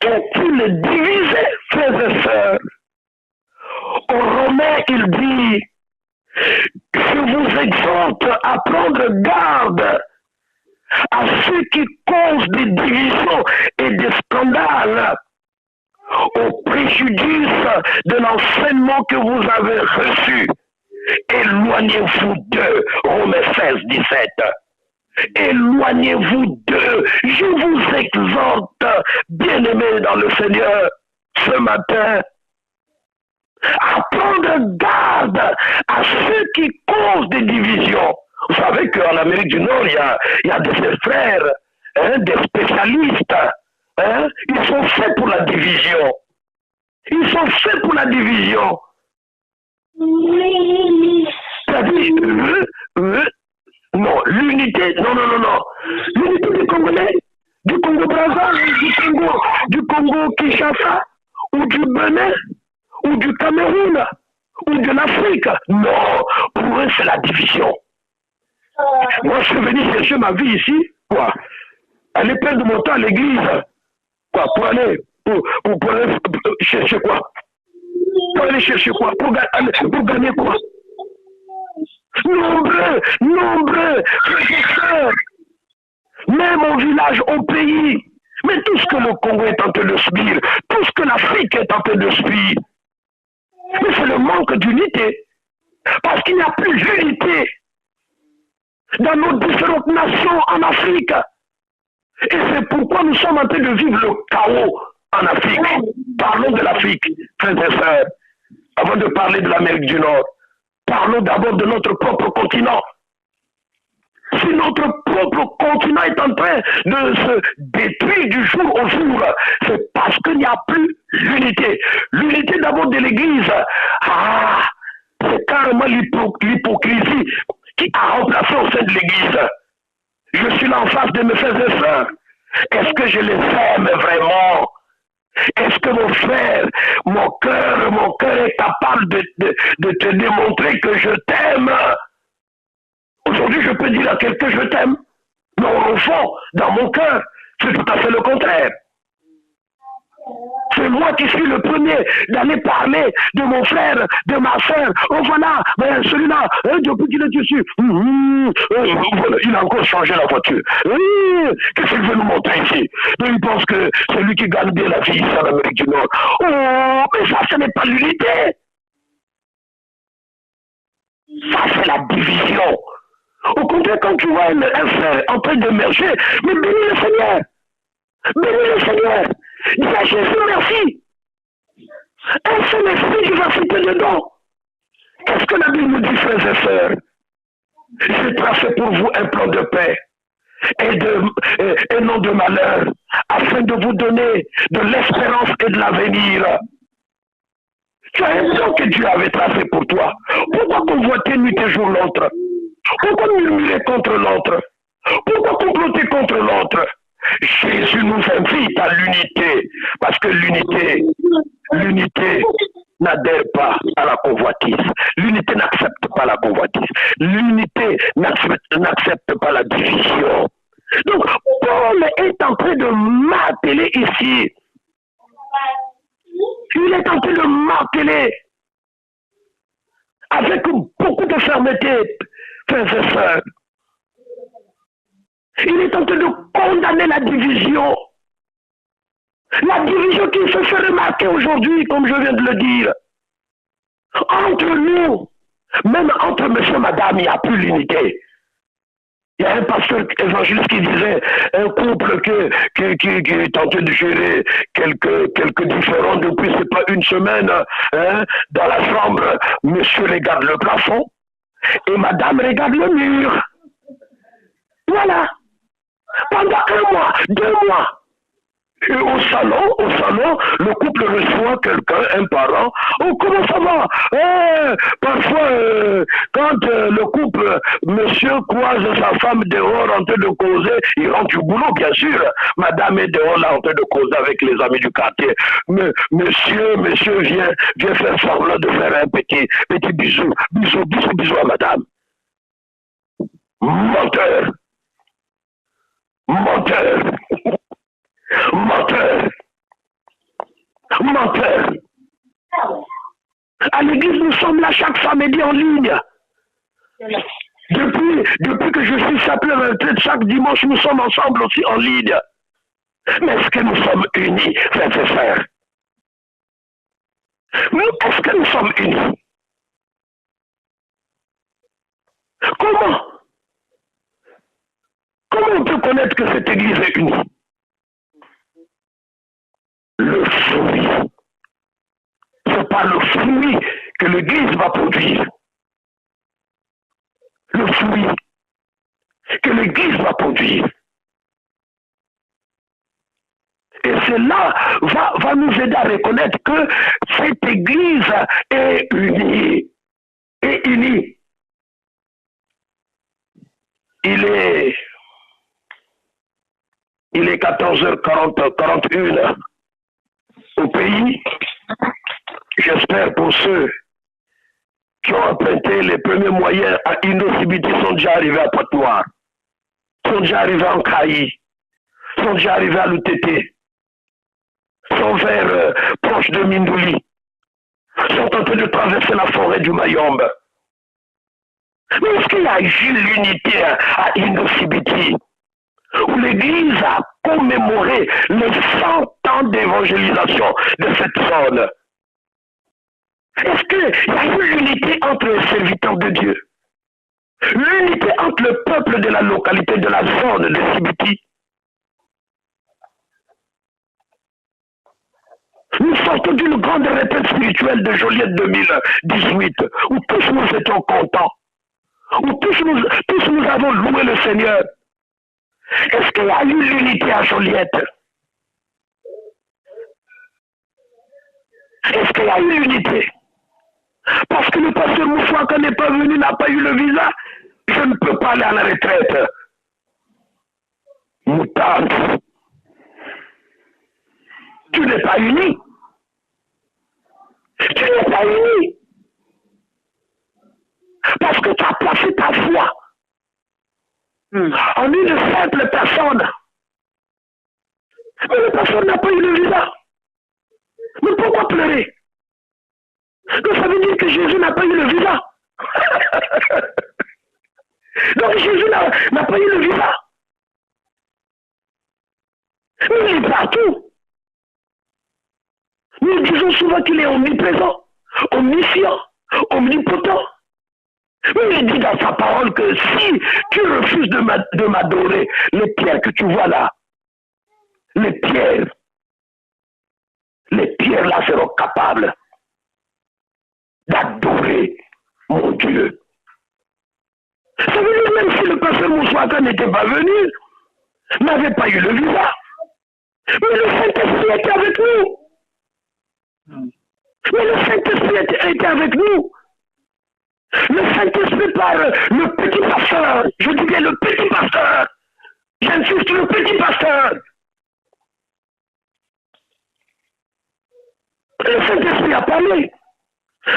est-il divisé, frères et sœurs? Aux Romains, il dit, je vous exhorte à prendre garde à ceux qui causent des divisions et des scandales, au préjudice de l'enseignement que vous avez reçu. Éloignez-vous d'eux, Romains 16, 17. Éloignez-vous d'eux. Je vous exhorte, bien-aimés dans le Seigneur, ce matin, à prendre garde à ceux qui causent des divisions. Vous savez qu'en Amérique du Nord, il y a des frères, des spécialistes. Ils sont faits pour la division. Ils sont faits pour la division. C'est-à-dire, non, l'unité, non. L'unité des Congolais, du Congo-Brazza, du Congo-Kinshasa, ou du Bénin, ou du Cameroun, ou de l'Afrique. Non, pour eux, c'est la division. Moi, je suis venu chercher ma vie ici, quoi. Aller perdre mon temps à l'église, quoi, pour aller chercher quoi? Pour aller chercher quoi? Pour gagner quoi? Nombreux, frères, même au village, au pays, mais tout ce que le Congo est en train de subir, tout ce que l'Afrique est en train de subir, mais c'est le manque d'unité, parce qu'il n'y a plus d'unité dans nos différentes nations en Afrique. Et c'est pourquoi nous sommes en train de vivre le chaos en Afrique. Parlons de l'Afrique, frères et sœurs, avant de parler de l'Amérique du Nord. Parlons d'abord de notre propre continent. Si notre propre continent est en train de se détruire du jour au jour, c'est parce qu'il n'y a plus l'unité. L'unité d'abord de l'Église. C'est carrément l'hypocrisie qui a remplacé au sein de l'Église. Je suis là en face de mes frères et sœurs. Est-ce que je les aime vraiment? Est-ce que mon frère, mon cœur est capable de te démontrer que je t'aime? Aujourd'hui, je peux dire à quelqu'un je t'aime. Mais au fond, dans mon cœur, c'est tout à fait le contraire. C'est moi qui suis le premier d'aller parler de mon frère, de ma soeur. Oh voilà, ben celui-là, depuis qu'il est dessus, voilà, il a encore changé la voiture. Qu'est-ce qu'il veut nous montrer ici? Il pense que c'est lui qui gagne bien la vie ici en Amérique du Nord. Oh, mais ça, ce n'est pas l'unité. Ça, c'est la division. Au contraire, quand tu vois un frère en train de marcher, mais bénis le Seigneur. Bénis le Seigneur. Dis à Jésus merci. Un seul esprit qui va citer dedans. Qu'est-ce que la Bible nous dit, frères et sœurs? J'ai tracé pour vous un plan de paix et non de malheur, afin de vous donner de l'espérance et de l'avenir. Tu as un plan que Dieu avait tracé pour toi. Pourquoi convoiter nuit et jour l'autre? Pourquoi murmurer contre l'autre? Pourquoi comploter contre l'autre? Jésus nous invite à l'unité, parce que l'unité n'adhère pas à la convoitise. L'unité n'accepte pas la convoitise. L'unité n'accepte pas la division. Donc, Paul est en train de marteler ici. Il est en train de marteler avec beaucoup de fermeté, frères et sœurs. Il est en train de condamner la division. La division qui se fait remarquer aujourd'hui, comme je viens de le dire. Entre nous, même entre monsieur et madame, il n'y a plus l'unité. Il y a un pasteur évangéliste qui disait un couple qui tentait de gérer quelques différends depuis, c'est pas une semaine, hein, dans la chambre, monsieur regarde le plafond et madame regarde le mur. Voilà. Pendant 1 mois, 2 mois. Et au salon, le couple reçoit quelqu'un, un parent. Oh, comment ça va? Parfois, quand le couple, monsieur croise sa femme dehors en train de causer, il rentre du boulot, bien sûr. Madame est dehors là en train de causer avec les amis du quartier. Mais monsieur vient faire semblant de faire un petit bisou. Bisou à madame. Menteur. À l'église, nous sommes là chaque samedi en ligne. Depuis que je suis sapé retraite, chaque dimanche, nous sommes ensemble aussi en ligne. Mais est-ce que nous sommes unis, frères et sœurs? Est-ce que nous sommes unis? Comment on peut connaître que cette église est unie? Le fruit. C'est pas le fruit que l'église va produire. Le fruit que l'église va produire. Et cela va nous aider à reconnaître que cette église est unie. Il est 14h41 au pays. J'espère pour ceux qui ont emprunté les premiers moyens à Indocibiti sont déjà arrivés à Pointe-Noire, sont déjà arrivés en Cailly, sont déjà arrivés à l'UTT, sont vers proche de Mindouli, sont en train de traverser la forêt du Mayombe. Mais est-ce qu'il y a eu l'unité à Indocibiti, où l'Église a commémoré les 100 ans d'évangélisation de cette zone? Est-ce qu'il y a eu l'unité entre les serviteurs de Dieu? L'unité entre le peuple de la localité, de la zone de Sibiti? Nous sortons d'une grande retraite spirituelle de Joliette 2018, où tous nous étions contents, où tous nous avons loué le Seigneur. Est-ce qu'il y a eu l'unité à Joliette? Est-ce qu'il y a eu l'unité? Parce que le pasteur Moussouaka n'est pas venu, n'a pas eu le visa, je ne peux pas aller à la retraite. Moutante. Tu n'es pas uni. Tu n'es pas uni. Parce que tu as placé ta foi en une simple personne. Mais la personne n'a pas eu le visa. Mais pourquoi pleurer? Donc ça veut dire que Jésus n'a pas eu le visa. Donc Jésus n'a pas eu le visa. Mais il est partout. Nous disons souvent qu'il est omniprésent, omniscient, omnipotent. Mais il dit dans sa parole que si tu refuses de m'adorer, les pierres que tu vois là, les pierres là seront capables d'adorer mon Dieu. Ça veut dire même si le pasteur Moussouaka n'était pas venu, n'avait pas eu le visa, mais le Saint-Esprit était avec nous. Mais le Saint-Esprit était avec nous. Le Saint-Esprit par le petit pasteur, je dis bien le petit pasteur, j'insiste, le petit pasteur. Le Saint-Esprit a parlé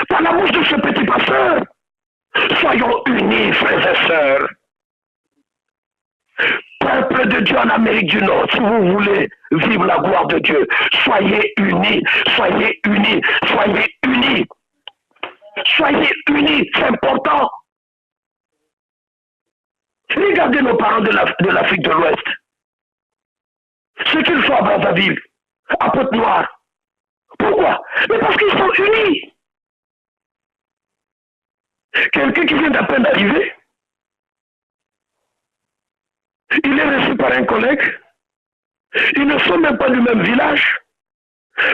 par la bouche de ce petit pasteur. Soyons unis, frères et sœurs. Peuple de Dieu en Amérique du Nord, si vous voulez vivre la gloire de Dieu, soyez unis, soyez unis, soyez unis. Soyez unis, c'est important. Regardez nos parents de l'Afrique de l'Ouest. Ce qu'ils font à Brazzaville, à Pointe-Noire. Pourquoi? Mais parce qu'ils sont unis. Quelqu'un qui vient d'à peine d'arriver, il est reçu par un collègue. Ils ne sont même pas du même village.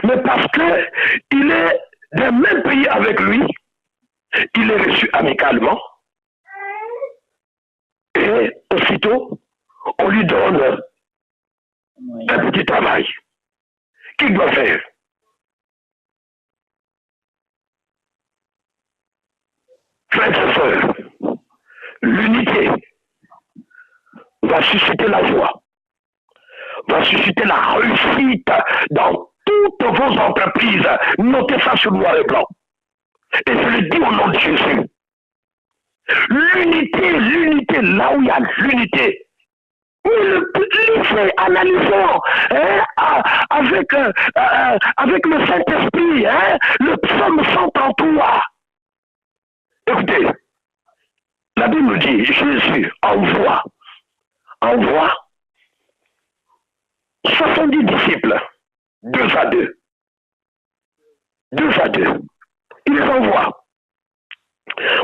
Mais parce qu'il est d'un même pays avec lui, il est reçu amicalement. Et aussitôt, on lui donne un petit travail qu'il doit faire. Frères et sœurs, l'unité va susciter la joie, va susciter la réussite dans toutes vos entreprises. Notez ça sur noir et blanc. Et je le dis au nom de Jésus. L'unité, là où il y a l'unité. Lisez, analysons avec le Saint-Esprit, le psaume 133. Écoutez, la Bible nous dit, Jésus envoie 70 disciples, 2 à 2. 2 à 2. Il les envoie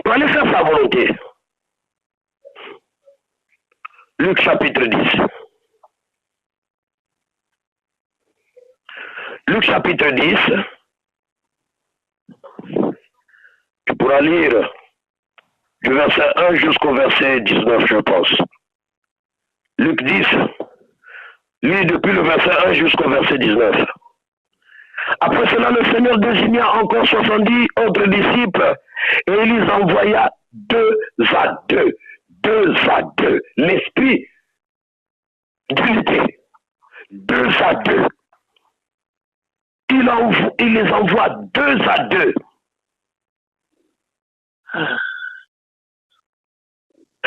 pour aller faire sa volonté. Luc chapitre 10. Luc chapitre 10. Tu pourras lire du verset 1 jusqu'au verset 19, je pense. Luc 10. Lis depuis le verset 1 jusqu'au verset 19. Après cela, le Seigneur désigna encore 70 autres disciples et il les envoya 2 à 2. 2 à 2. L'esprit d'unité. 2 à 2. Il les envoie 2 à 2.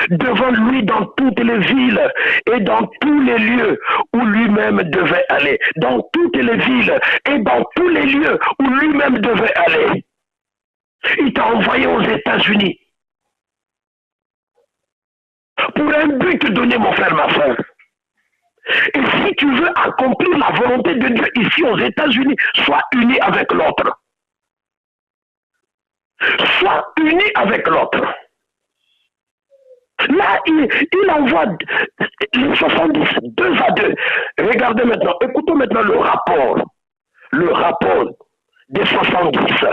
Devant lui dans toutes les villes et dans tous les lieux où lui-même devait aller. Dans toutes les villes et dans tous les lieux où lui-même devait aller. Il t'a envoyé aux États-Unis. Pour un but donné, mon frère, ma soeur. Et si tu veux accomplir la volonté de Dieu ici aux États-Unis, sois uni avec l'autre. Sois uni avec l'autre. Là, il envoie les 70, 2 à 2. Regardez maintenant, écoutons maintenant le rapport des 70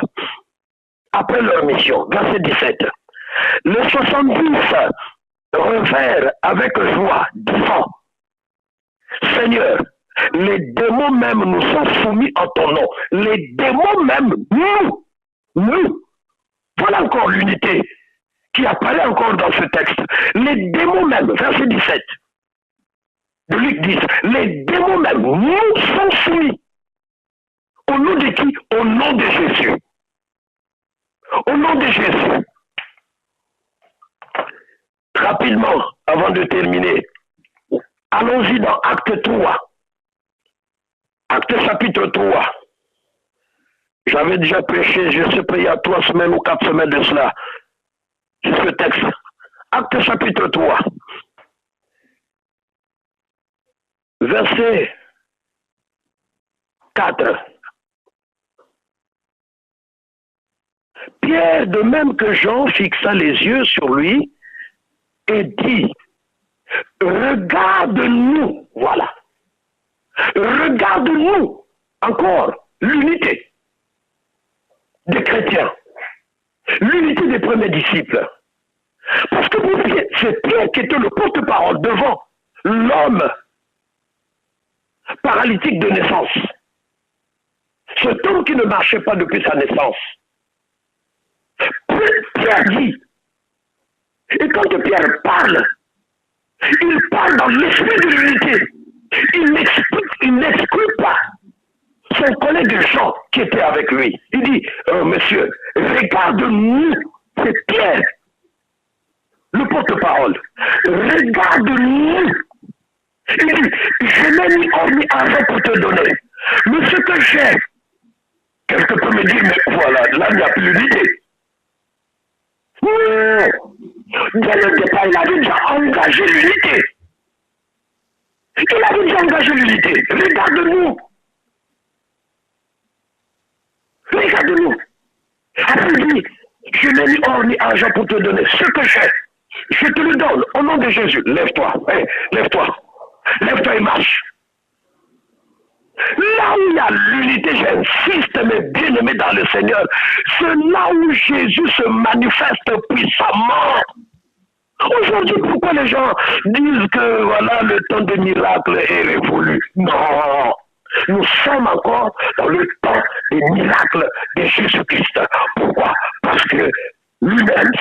après leur mission, verset 17. Les 70 revinrent avec joie, disant, Seigneur, les démons même nous sont soumis en ton nom. Les démons même, nous. Voilà encore l'unité qui apparaît encore dans ce texte. Les démons même, verset 17 de Luc 10, les démons même nous sont soumis. Au nom de qui? Au nom de Jésus. Au nom de Jésus. Rapidement, avant de terminer, allons-y dans Acte 3. Acte chapitre 3. J'avais déjà prêché, je sais pas, il y a 3 semaines ou 4 semaines de cela. Ce texte. Acte chapitre 3. Verset 4. Pierre, de même que Jean, fixa les yeux sur lui et dit, regarde-nous, voilà. Regarde-nous, encore, l'unité des chrétiens, l'unité des premiers disciples. Parce que pour Pierre, c'est Pierre qui était le porte-parole devant l'homme paralytique de naissance. Cet homme qui ne marchait pas depuis sa naissance. Pierre dit, et quand Pierre parle, il parle dans l'esprit de l'unité. Il n'exclut pas son collègue Jean qui était avec lui. Il dit, monsieur, regarde-nous, c'est Pierre, le porte-parole. Regarde-nous. Il dit, je n'ai ni or ni argent pour te donner. Mais ce que j'ai, quelqu'un peut me dire, mais voilà, là il n'y a plus l'unité. Dès le départ, il avait déjà engagé l'unité. Il avait déjà engagé l'unité. Regarde-nous. Regarde-nous. Après, il dit, je n'ai ni or ni argent pour te donner. Ce que j'ai, je te le donne. Au nom de Jésus, lève-toi. Hey, lève-toi. Lève-toi et marche. Là où il y a l'unité, j'insiste, mes bien-aimés dans le Seigneur, c'est là où Jésus se manifeste puissamment. Aujourd'hui, pourquoi les gens disent que voilà, le temps des miracles est révolu? Non, nous sommes encore dans le temps des miracles de Jésus-Christ. Pourquoi? Parce que lui-même,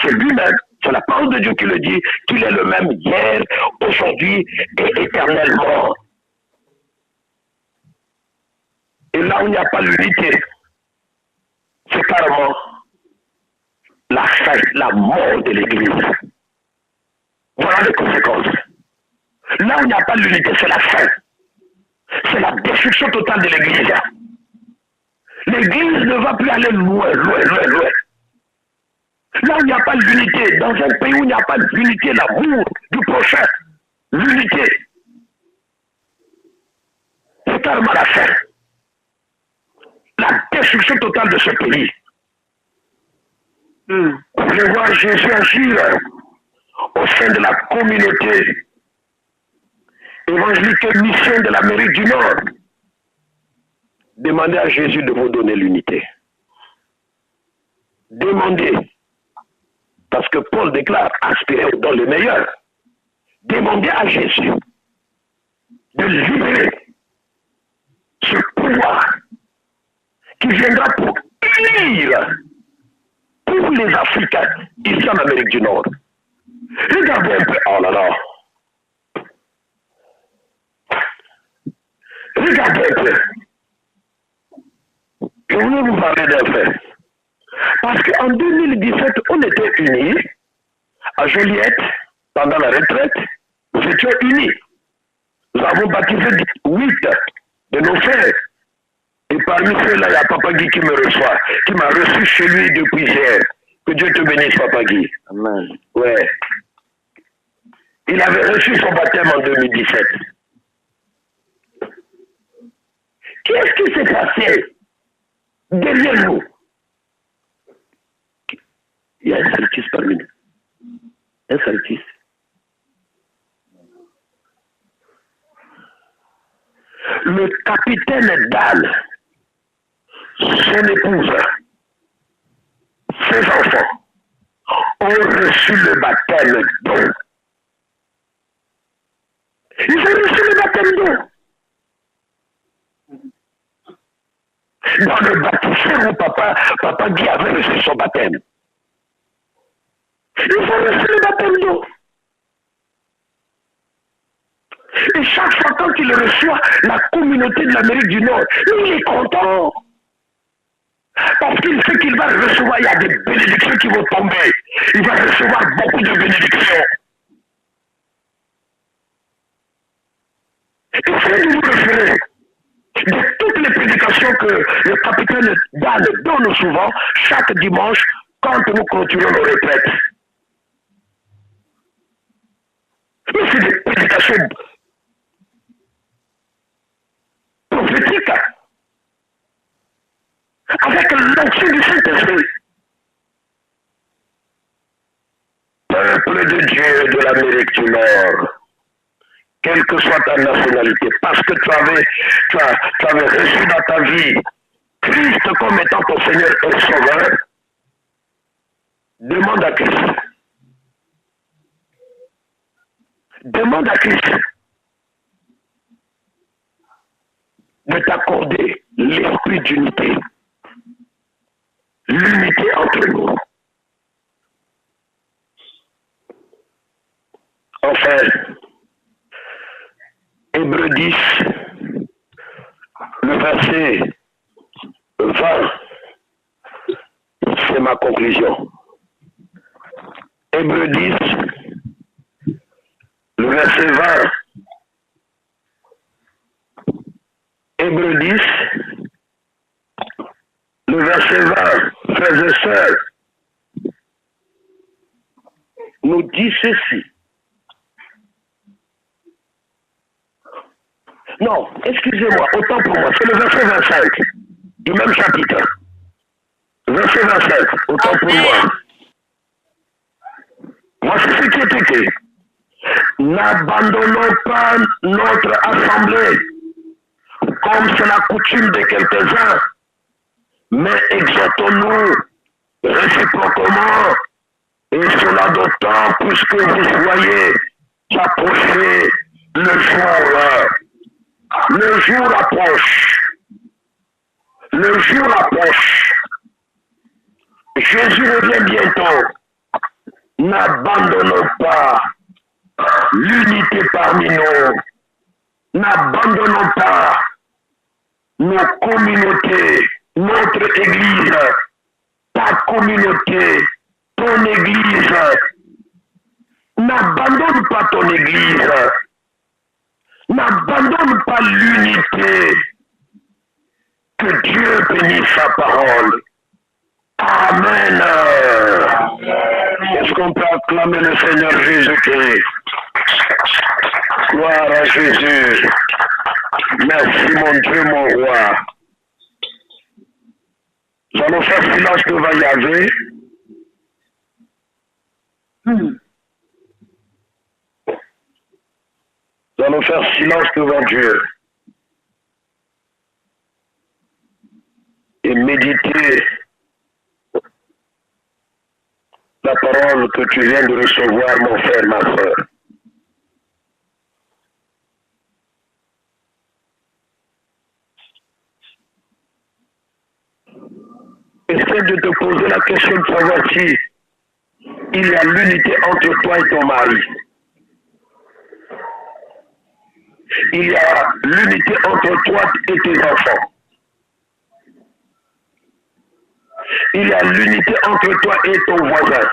c'est la parole de Dieu qui le dit, qu'il est le même hier, aujourd'hui et éternellement. Et là où il n'y a pas l'unité, c'est carrément la fin, la mort de l'Église. Voilà les conséquences. Là où il n'y a pas l'unité, c'est la fin. C'est la destruction totale de l'Église. L'Église ne va plus aller loin, loin, loin, loin. Là où il n'y a pas l'unité, dans un pays où il n'y a pas l'unité, l'amour du prochain, l'unité, c'est carrément la fin. La destruction totale de ce pays. Je vois Jésus agir au sein de la communauté évangélique et mission de l'Amérique du Nord. Demandez à Jésus de vous donner l'unité. Demandez, parce que Paul déclare aspirer dans le meilleur. Demandez à Jésus de libérer ce pouvoir qui viendra pour unir tous les Africains ici en Amérique du Nord. Regardez un peu, oh là là. Regardez un peu. Je voulais vous parler d'un fait. Parce qu'en 2017, on était unis à Joliette, pendant la retraite, nous étions unis. Nous avons baptisé 8 de nos frères. Et parmi ceux-là, il y a Papa Guy qui me reçoit, qui m'a reçu chez lui depuis hier. Que Dieu te bénisse, Papa Guy.
Amen.
Ouais. Il avait reçu son baptême en 2017. Qu'est-ce qui s'est passé derrière nous? Il y a un saltis parmi nous. Un saltis. Le capitaine Dan, son épouse, ses enfants ont reçu le baptême d'eau. Ils ont reçu le baptême d'eau. Dans le baptistère où papa Guy avait reçu son baptême. Ils ont reçu le baptême d'eau. Et chaque fois quand il reçoit la communauté de l'Amérique du Nord, il est content. Parce qu'il sait qu'il va recevoir, il y a des bénédictions qui vont tomber. Il va recevoir beaucoup de bénédictions. Et c'est de vous référer de toutes les prédications que le capitaine Dan donne souvent, chaque dimanche, quand nous clôturons nos retraites. Mais c'est des prédications prophétiques, avec l'onction du Saint-Esprit. Peuple de Dieu de l'Amérique du Nord, quelle que soit ta nationalité, parce que tu avais reçu dans ta vie Christ comme étant ton Seigneur et Sauveur, demande à Christ. Demande à Christ de t'accorder l'esprit d'unité, l'unité entre nous. Enfin, Hébreux 10, le verset 20, c'est ma conclusion. Hébreux 10, le verset 20. Hébreux 10, le verset 20, frères et sœurs, nous dit ceci. Non, excusez-moi, autant pour moi, c'est le verset 25 du même chapitre. Verset 25, autant pour moi. Voici ce qui est écrit. N'abandonnons pas notre assemblée, comme c'est la coutume de quelques-uns, mais exhortons-nous réciproquement, et cela d'autant plus que vous voyez qu'approcher le jour. Le jour approche. Le jour approche. Jésus revient bientôt. N'abandonnons pas l'unité parmi nous. N'abandonnons pas nos communautés, notre église, ta communauté, ton église. N'abandonne pas ton église. N'abandonne pas l'unité. Que Dieu bénisse sa parole. Amen. Est-ce qu'on peut acclamer le Seigneur Jésus-Christ? Gloire à Jésus. Merci mon Dieu, mon roi. Nous allons faire silence devant Yahvé. Nous allons faire silence devant Dieu. Et méditer la parole que tu viens de recevoir, mon frère, ma soeur. Essaie de te poser la question de savoir si il y a l'unité entre toi et ton mari. Il y a l'unité entre toi et tes enfants. Il y a l'unité entre toi et ton voisin.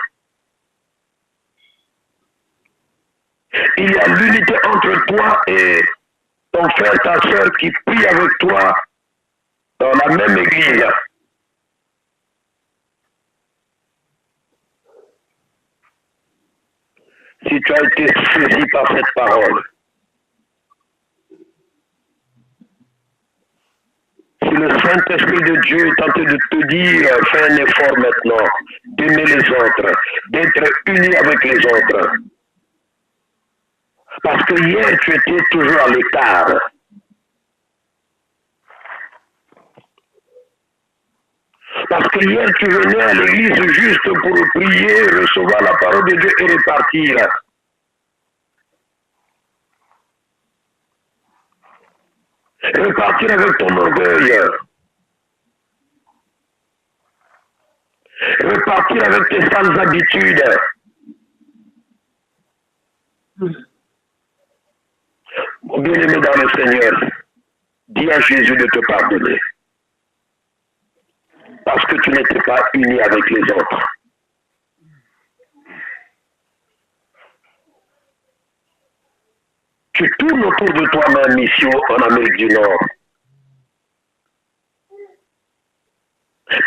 Il y a l'unité entre toi et ton frère, ta soeur qui prie avec toi dans la même église. Si tu as été saisi par cette parole, si le Saint-Esprit de Dieu est en train de te dire, fais un effort maintenant, d'aimer les autres, d'être uni avec les autres. Parce que hier, tu étais toujours à l'écart. Parce que hier, tu venais à l'église juste pour prier, recevoir la parole de Dieu et repartir. Repartir avec ton orgueil. Repartir avec tes sales habitudes. Mon bien-aimé dans le Seigneur, dis à Jésus de te pardonner. Parce que tu n'étais pas uni avec les autres. Tu tournes autour de toi ma mission en Amérique du Nord.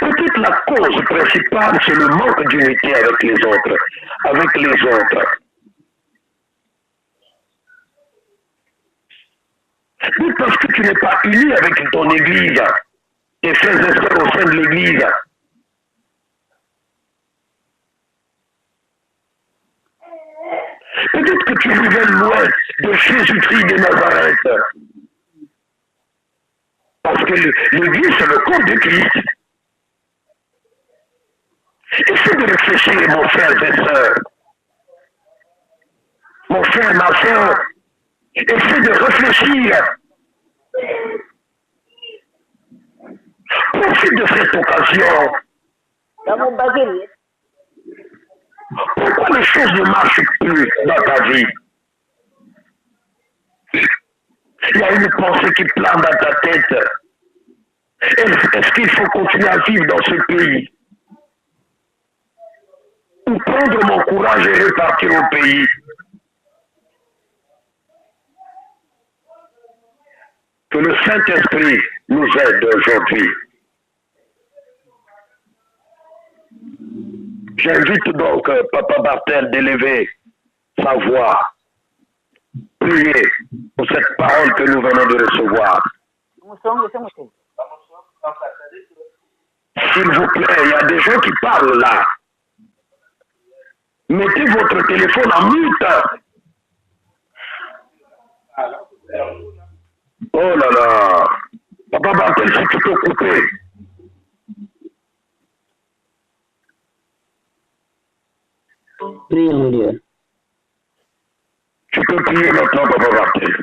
Peut-être la cause principale, c'est le manque d'unité avec les autres. Avec les autres. Mais parce que tu n'es pas uni avec ton église, tes frères et sœurs au sein de l'église. Peut-être que tu vivais loin de Jésus-Christ de Nazareth. Parce que l'église, c'est le corps de Christ. Essaie de réfléchir, mon frère et sœur. Mon frère, ma sœur, essaie de réfléchir. Profite de cette occasion. Pourquoi les choses ne marchent plus dans ta vie? Il y a une pensée qui plane dans ta tête. Est-ce qu'il faut continuer à vivre dans ce pays? Ou prendre mon courage et repartir au pays? Que le Saint-Esprit nous aide aujourd'hui. J'invite donc Papa Bartel d'élever sa voix, prier pour cette parole que nous venons de recevoir. S'il vous plaît, il y a des gens qui parlent là. Mettez votre téléphone en mute. Oh là là. Papa Bartel, si tu peux couper.
Prie mon Dieu.
Tu peux prier maintenant, Papa Bartel.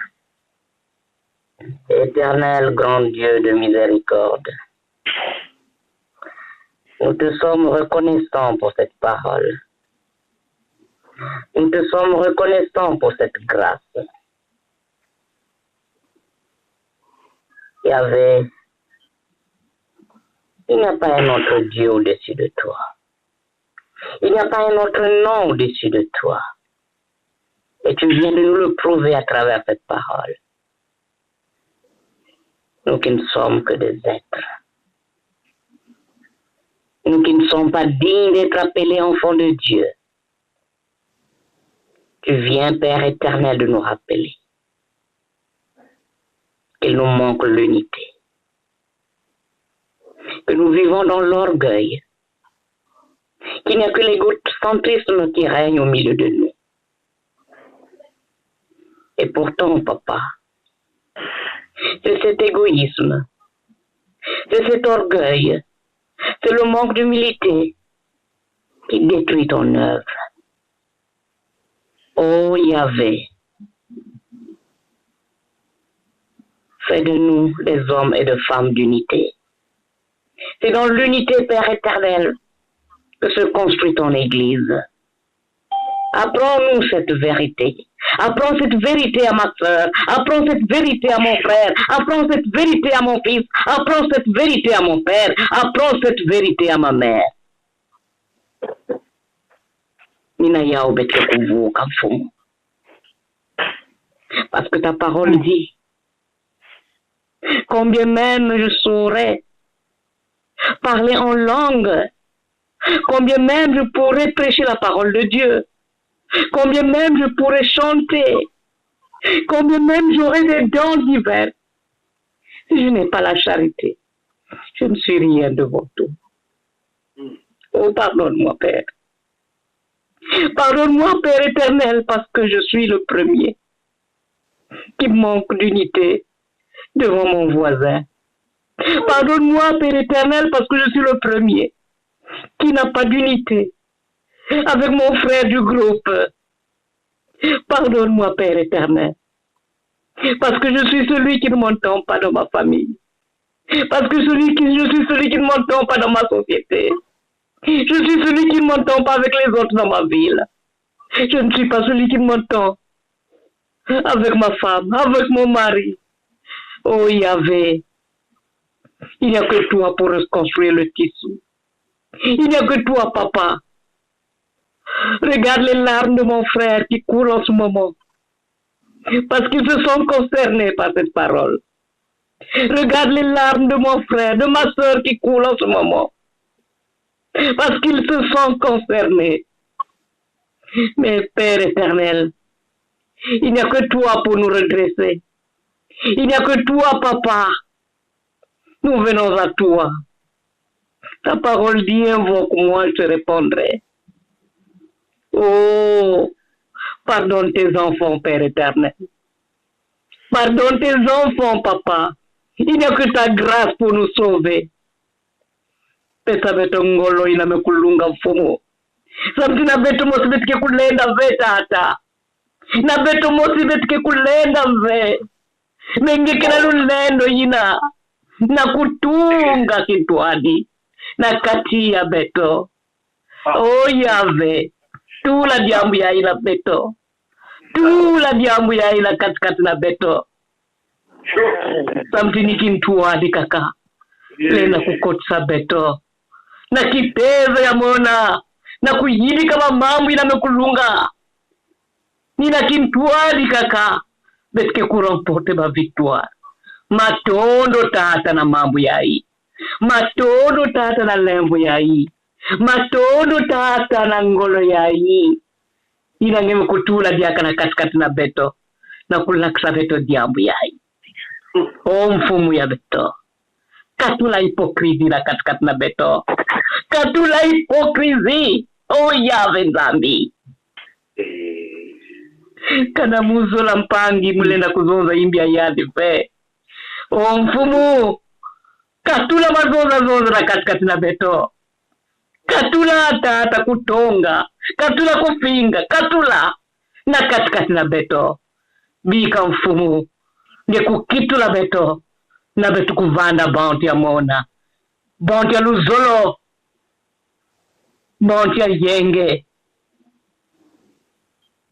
Éternel grand Dieu de miséricorde, nous te sommes reconnaissants pour cette parole. Nous te sommes reconnaissants pour cette grâce. Yahvé, il n'y a pas un autre Dieu au-dessus de toi. Il n'y a pas un autre nom au-dessus de toi. Et tu viens de nous le prouver à travers cette parole. Nous qui ne sommes que des êtres. Nous qui ne sommes pas dignes d'être appelés enfants de Dieu. Tu viens, Père éternel, de nous rappeler qu'il nous manque l'unité. Que nous vivons dans l'orgueil. Qu'il n'y a que l'égocentrisme qui règne au milieu de nous. Et pourtant, Papa, c'est cet égoïsme, c'est cet orgueil, c'est le manque d'humilité qui détruit ton œuvre. Oh Yahvé, fais de nous des hommes et des femmes d'unité. C'est dans l'unité, Père éternel, que se construit ton Église. Apprends-nous cette vérité. Apprends cette vérité à ma soeur. Apprends cette vérité à mon frère. Apprends cette vérité à mon fils. Apprends cette vérité à mon père. Apprends cette vérité à ma mère. Parce que ta parole dit, combien même je saurais parler en langue, combien même je pourrais prêcher la parole de Dieu, combien même je pourrais chanter, combien même j'aurais des dons divers. Si je n'ai pas la charité, je ne suis rien devant toi. Oh, pardonne-moi, Père. Pardonne-moi, Père éternel, parce que je suis le premier qui manque d'unité devant mon voisin. Pardonne-moi, Père éternel, parce que je suis le premier qui n'a pas d'unité avec mon frère du groupe. Pardonne-moi, Père éternel, parce que je suis celui qui ne m'entend pas dans ma famille. Parce que je suis celui qui ne m'entend pas dans ma société. Je suis celui qui ne m'entend pas avec les autres dans ma ville. Je ne suis pas celui qui m'entend avec ma femme, avec mon mari. Oh Yahvé, il n'y a que toi pour reconstruire le tissu. Il n'y a que toi, Papa. Regarde les larmes de mon frère qui coulent en ce moment, parce qu'ils se sont concernés par cette parole. Regarde les larmes de mon frère, de ma soeur qui coulent en ce moment, parce qu'ils se sont concernés. Mais Père éternel, il n'y a que toi pour nous redresser. Il n'y a que toi, Papa. Nous venons à toi. Ta parole dit, invoque-moi, je te répondrai. Oh, pardonne tes enfants, Père éternel. Pardonne tes enfants, Papa. Il n'y a que ta grâce pour nous sauver. Pesa beto ngolo ina mekulunga mfumo. Samtina beto mosibetike kulenda ve tata. Na beto mosibetike kulenda mve. Mengekela lulendo ina. Na kutunga kitwadi. Na katia beto. Oh Yahvé. Tout la diambu ya ila beto. Tout la diambu ya ila katikati na beto. Samtini kintuadi kaka. Lena kukotsa beto. Na kiteza ya mona. Na kuyidi kama mambu ina mekulunga. Nina kintuadi kaka. Betke kurompote ba victoire. Matondo tata na mambu yai. Matondo tata na lembo yai. Matondo tata na ngolo yai. Inangeme kutula diaka na katikati na beto. Na kulaksa beto diambu yai. O mfumu ya beto. Katula hipokrisi na katikati na beto. Katula hipokrisi. O yave nzambi. Kana muzo la mpangi mulenda kuzoza imbia yadi pe. O mfumu. Katula mazoza na katikati na beto. Katula tata kutonga. Katula kufinga. Katula na katikati na beto. Bika mfumu. Nge kukitula beto. Na beto kuvanda bounty ya mona. Bounty ya luzolo. Bounty ya yenge.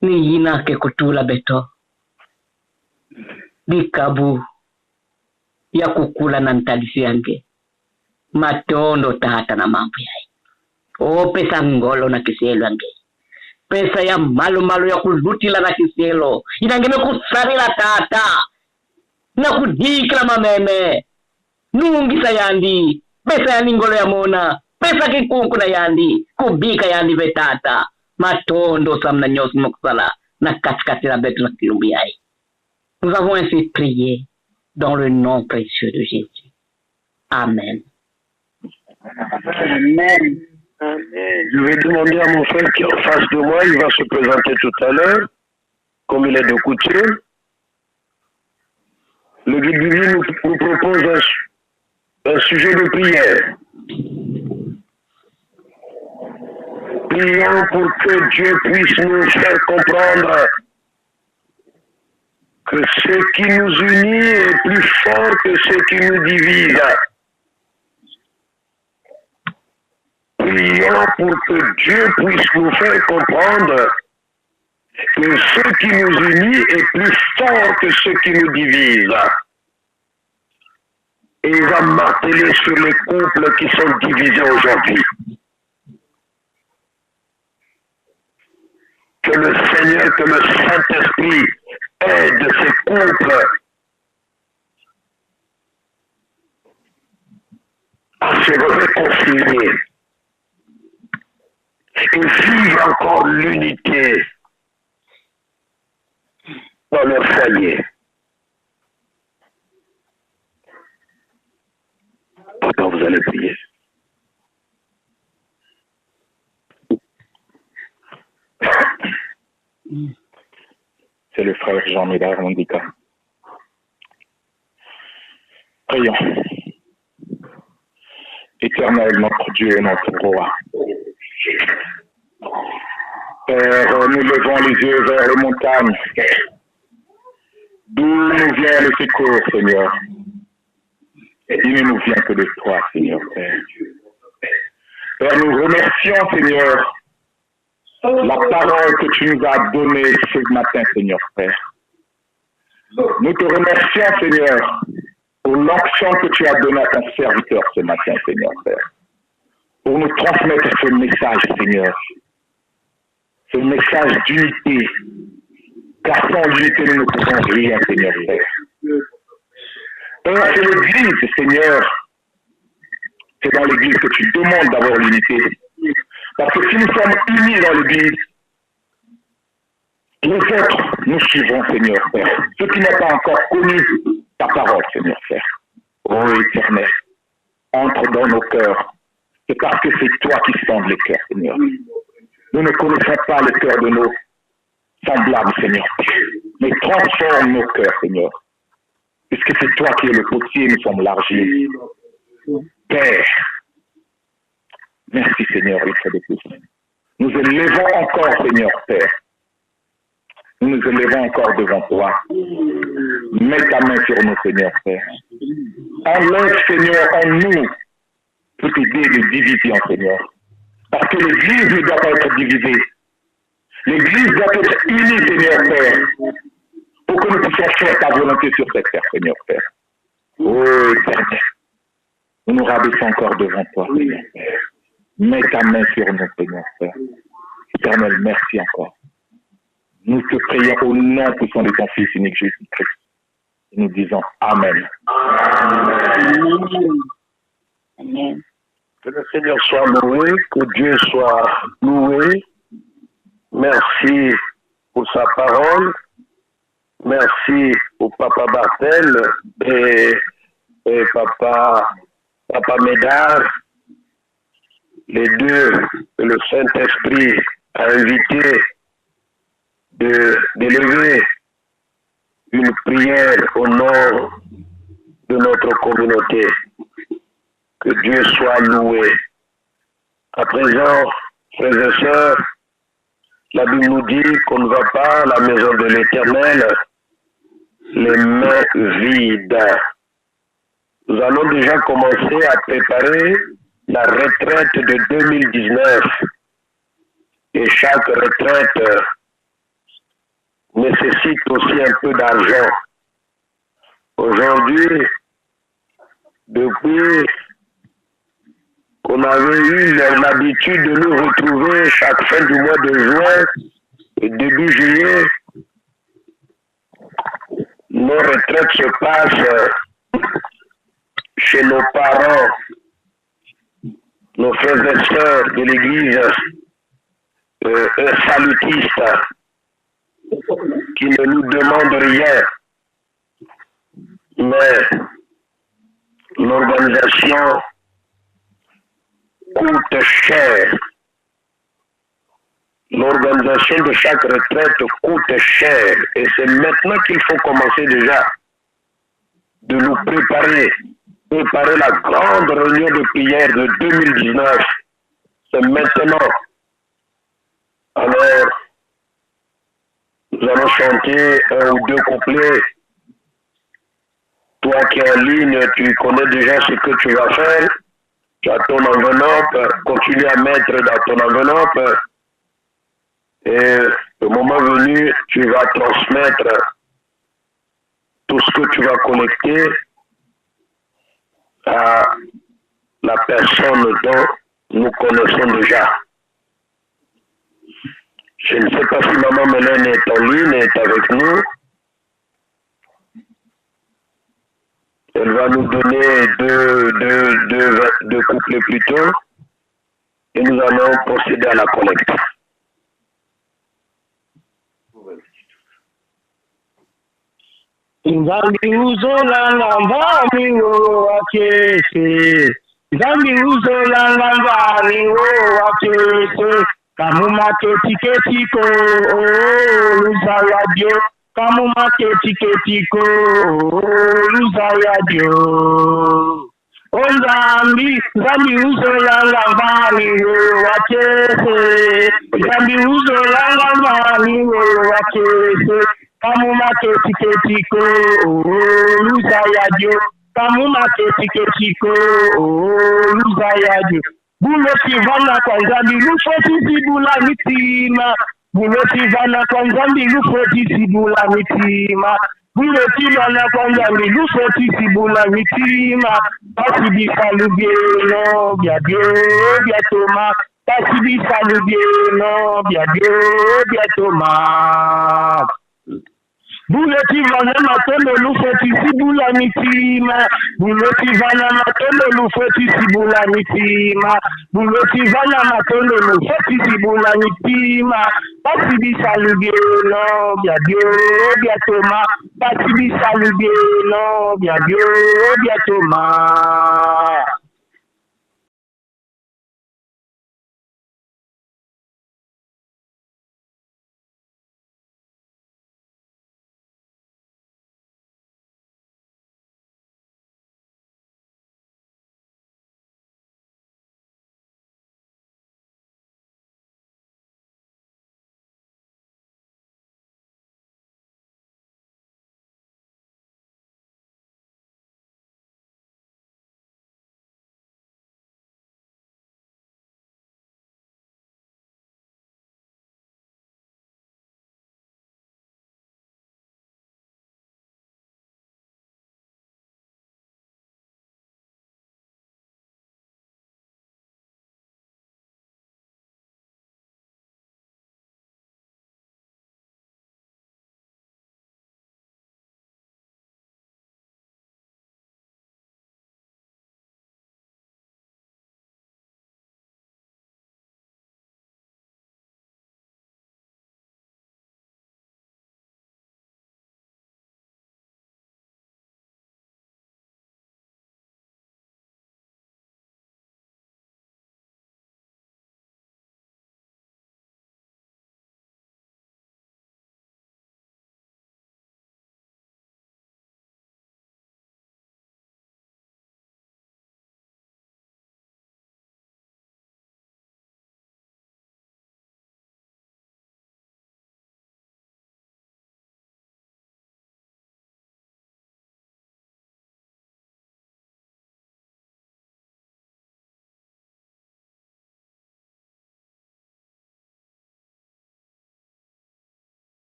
Ni yina ke kutula beto. Bikabu. Ya kukula na ntadisi yange. Matondo tata na mambo yai. O pesa ngolo na kisielo yange. Pesa ya malu ya kulutila na kisielo. Inangeme kusarila tata. Na kudikla mameme. Nungi sayandi. Pesa ya ningolo ya mona. Pesa kikunku na yandi. Kubika yandi betata. Matondo samna nyosi moksala. Na katikati la betu na kilumbi yai. Nous avons ainsi prié dans le nom précieux de Jésus. Amen.
Amen. Amen.
Je vais demander à mon frère qui est en face de moi, il va se présenter tout à l'heure, comme il est de coutume. Le guide biblique nous propose un sujet de prière. Prions pour que Dieu puisse nous faire comprendre que ce qui nous unit est plus fort que ce qui nous divise. Prions pour que Dieu puisse nous faire comprendre que ce qui nous unit est plus fort que ce qui nous divise. Et il va marteler sur les couples qui sont divisés aujourd'hui. Que le Seigneur, que le Saint-Esprit aide ces couples à se réconcilier et vivre encore l'unité dans leur foyer. Pourtant, vous allez prier.
C'est le frère Jean Médard Mondika. Prions. Éternel, notre Dieu et notre roi. Père, nous levons les yeux vers les montagnes, d'où nous vient le secours, Seigneur. Et il ne nous vient que de toi, Seigneur, Père. Père, nous remercions, Seigneur, la parole que tu nous as donnée ce matin, Seigneur, Père. Nous te remercions, Seigneur, pour l'onction que tu as donnée à ton serviteur ce matin, Seigneur, Père. Pour nous transmettre ce message, Seigneur. Ce message d'unité. Car sans l'unité, nous ne pouvons rien, Seigneur, Père. Père, c'est l'Église, Seigneur. C'est dans l'Église que tu demandes d'avoir l'unité. Parce que si nous sommes unis dans l'Église, les autres, nous suivons, Seigneur, Père. Ceux qui n'ont pas encore connu ta parole, Seigneur, Père. Ô Éternel, entre dans nos cœurs. C'est parce que c'est toi qui sondes les cœurs, Seigneur. Nous ne connaissons pas le cœur de nos semblables, Seigneur. Mais transforme nos cœurs, Seigneur. Puisque c'est toi qui es le potier, nous sommes l'argile. Père, merci, Seigneur, une fois de plus. Nous élevons encore, Seigneur, Père. Nous nous élevons encore devant toi. Mets ta main sur nous, Seigneur, Père. Enlève, Seigneur, en nous toute idée de division, Seigneur. Parce que l'Église ne doit pas être divisée. L'Église doit être unie, Seigneur, Père. Pour que nous puissions faire ta volonté sur cette terre, Seigneur, Père. Oh, Éternel. Nous nous rabaissons encore devant toi, Seigneur, Père. Mets ta main sur nous, Seigneur, Père. Éternel, merci encore. Nous te prions au nom puissant de ton Fils unique Jésus-Christ. Et nous disons Amen.
Amen. Amen.
Que le Seigneur soit loué, que Dieu soit loué. Merci pour sa parole. Merci pour Papa Bartel et Papa Médard, les deux que le Saint-Esprit a invité d'élever une prière au nom de notre communauté. Que Dieu soit loué. À présent, frères et sœurs, la Bible nous dit qu'on ne va pas à la maison de l'Éternel les mains vides. Nous allons déjà commencer à préparer la retraite de 2019. Et chaque retraite nécessite aussi un peu d'argent. Aujourd'hui, depuis qu'on avait eu l'habitude de nous retrouver chaque fin du mois de juin et début juillet, nos retraites se passent chez nos parents, nos frères et sœurs de l'église salutiste, qui ne nous demandent rien. Mais l'organisation coûte cher. L'organisation de chaque retraite coûte cher. Et c'est maintenant qu'il faut commencer déjà de nous préparer la grande réunion de prière de 2019. C'est maintenant. Alors, nous allons chanter un ou deux couplets. Toi qui es en ligne, tu connais déjà ce que tu vas faire. Tu as ton enveloppe, continue à mettre dans ton enveloppe. Et le moment venu, tu vas transmettre tout ce que tu vas collecter à la personne dont nous connaissons déjà. Je ne sais pas si Maman Mélène est en ligne, est avec nous. Elle va nous donner deux couplets plus tôt et nous allons procéder à la collecte.
Nzambi uzolanga mbami wo wakese, Nzambi uzolanga mbami wo wakese, kamuma ketiketiko luza radio, kamuma ketiketiko luza radio. Nzambi uzolanga mbami wo wakese, Nzambi uzolanga mbami wo wakese, kamuma ketiketiko luza radio, kamuma ketiketiko luza radio. Buloti vana kwa Nzambi lufoti sibula mitima, buloti vana kwa Nzambi lufoti sibula mitima, buloti vana kwa Nzambi lufoti sibula mitima. Pasi bisalubie bia bia toma, pasi bisalubie bia toma. Buloti vana matondo lufoti sibula mitima, buloti vana matondo lufoti sibula mitima, buloti vana matondo lufoti sibula mitima. Pasi bisalubie bia toma, pasi bisalubie bia toma.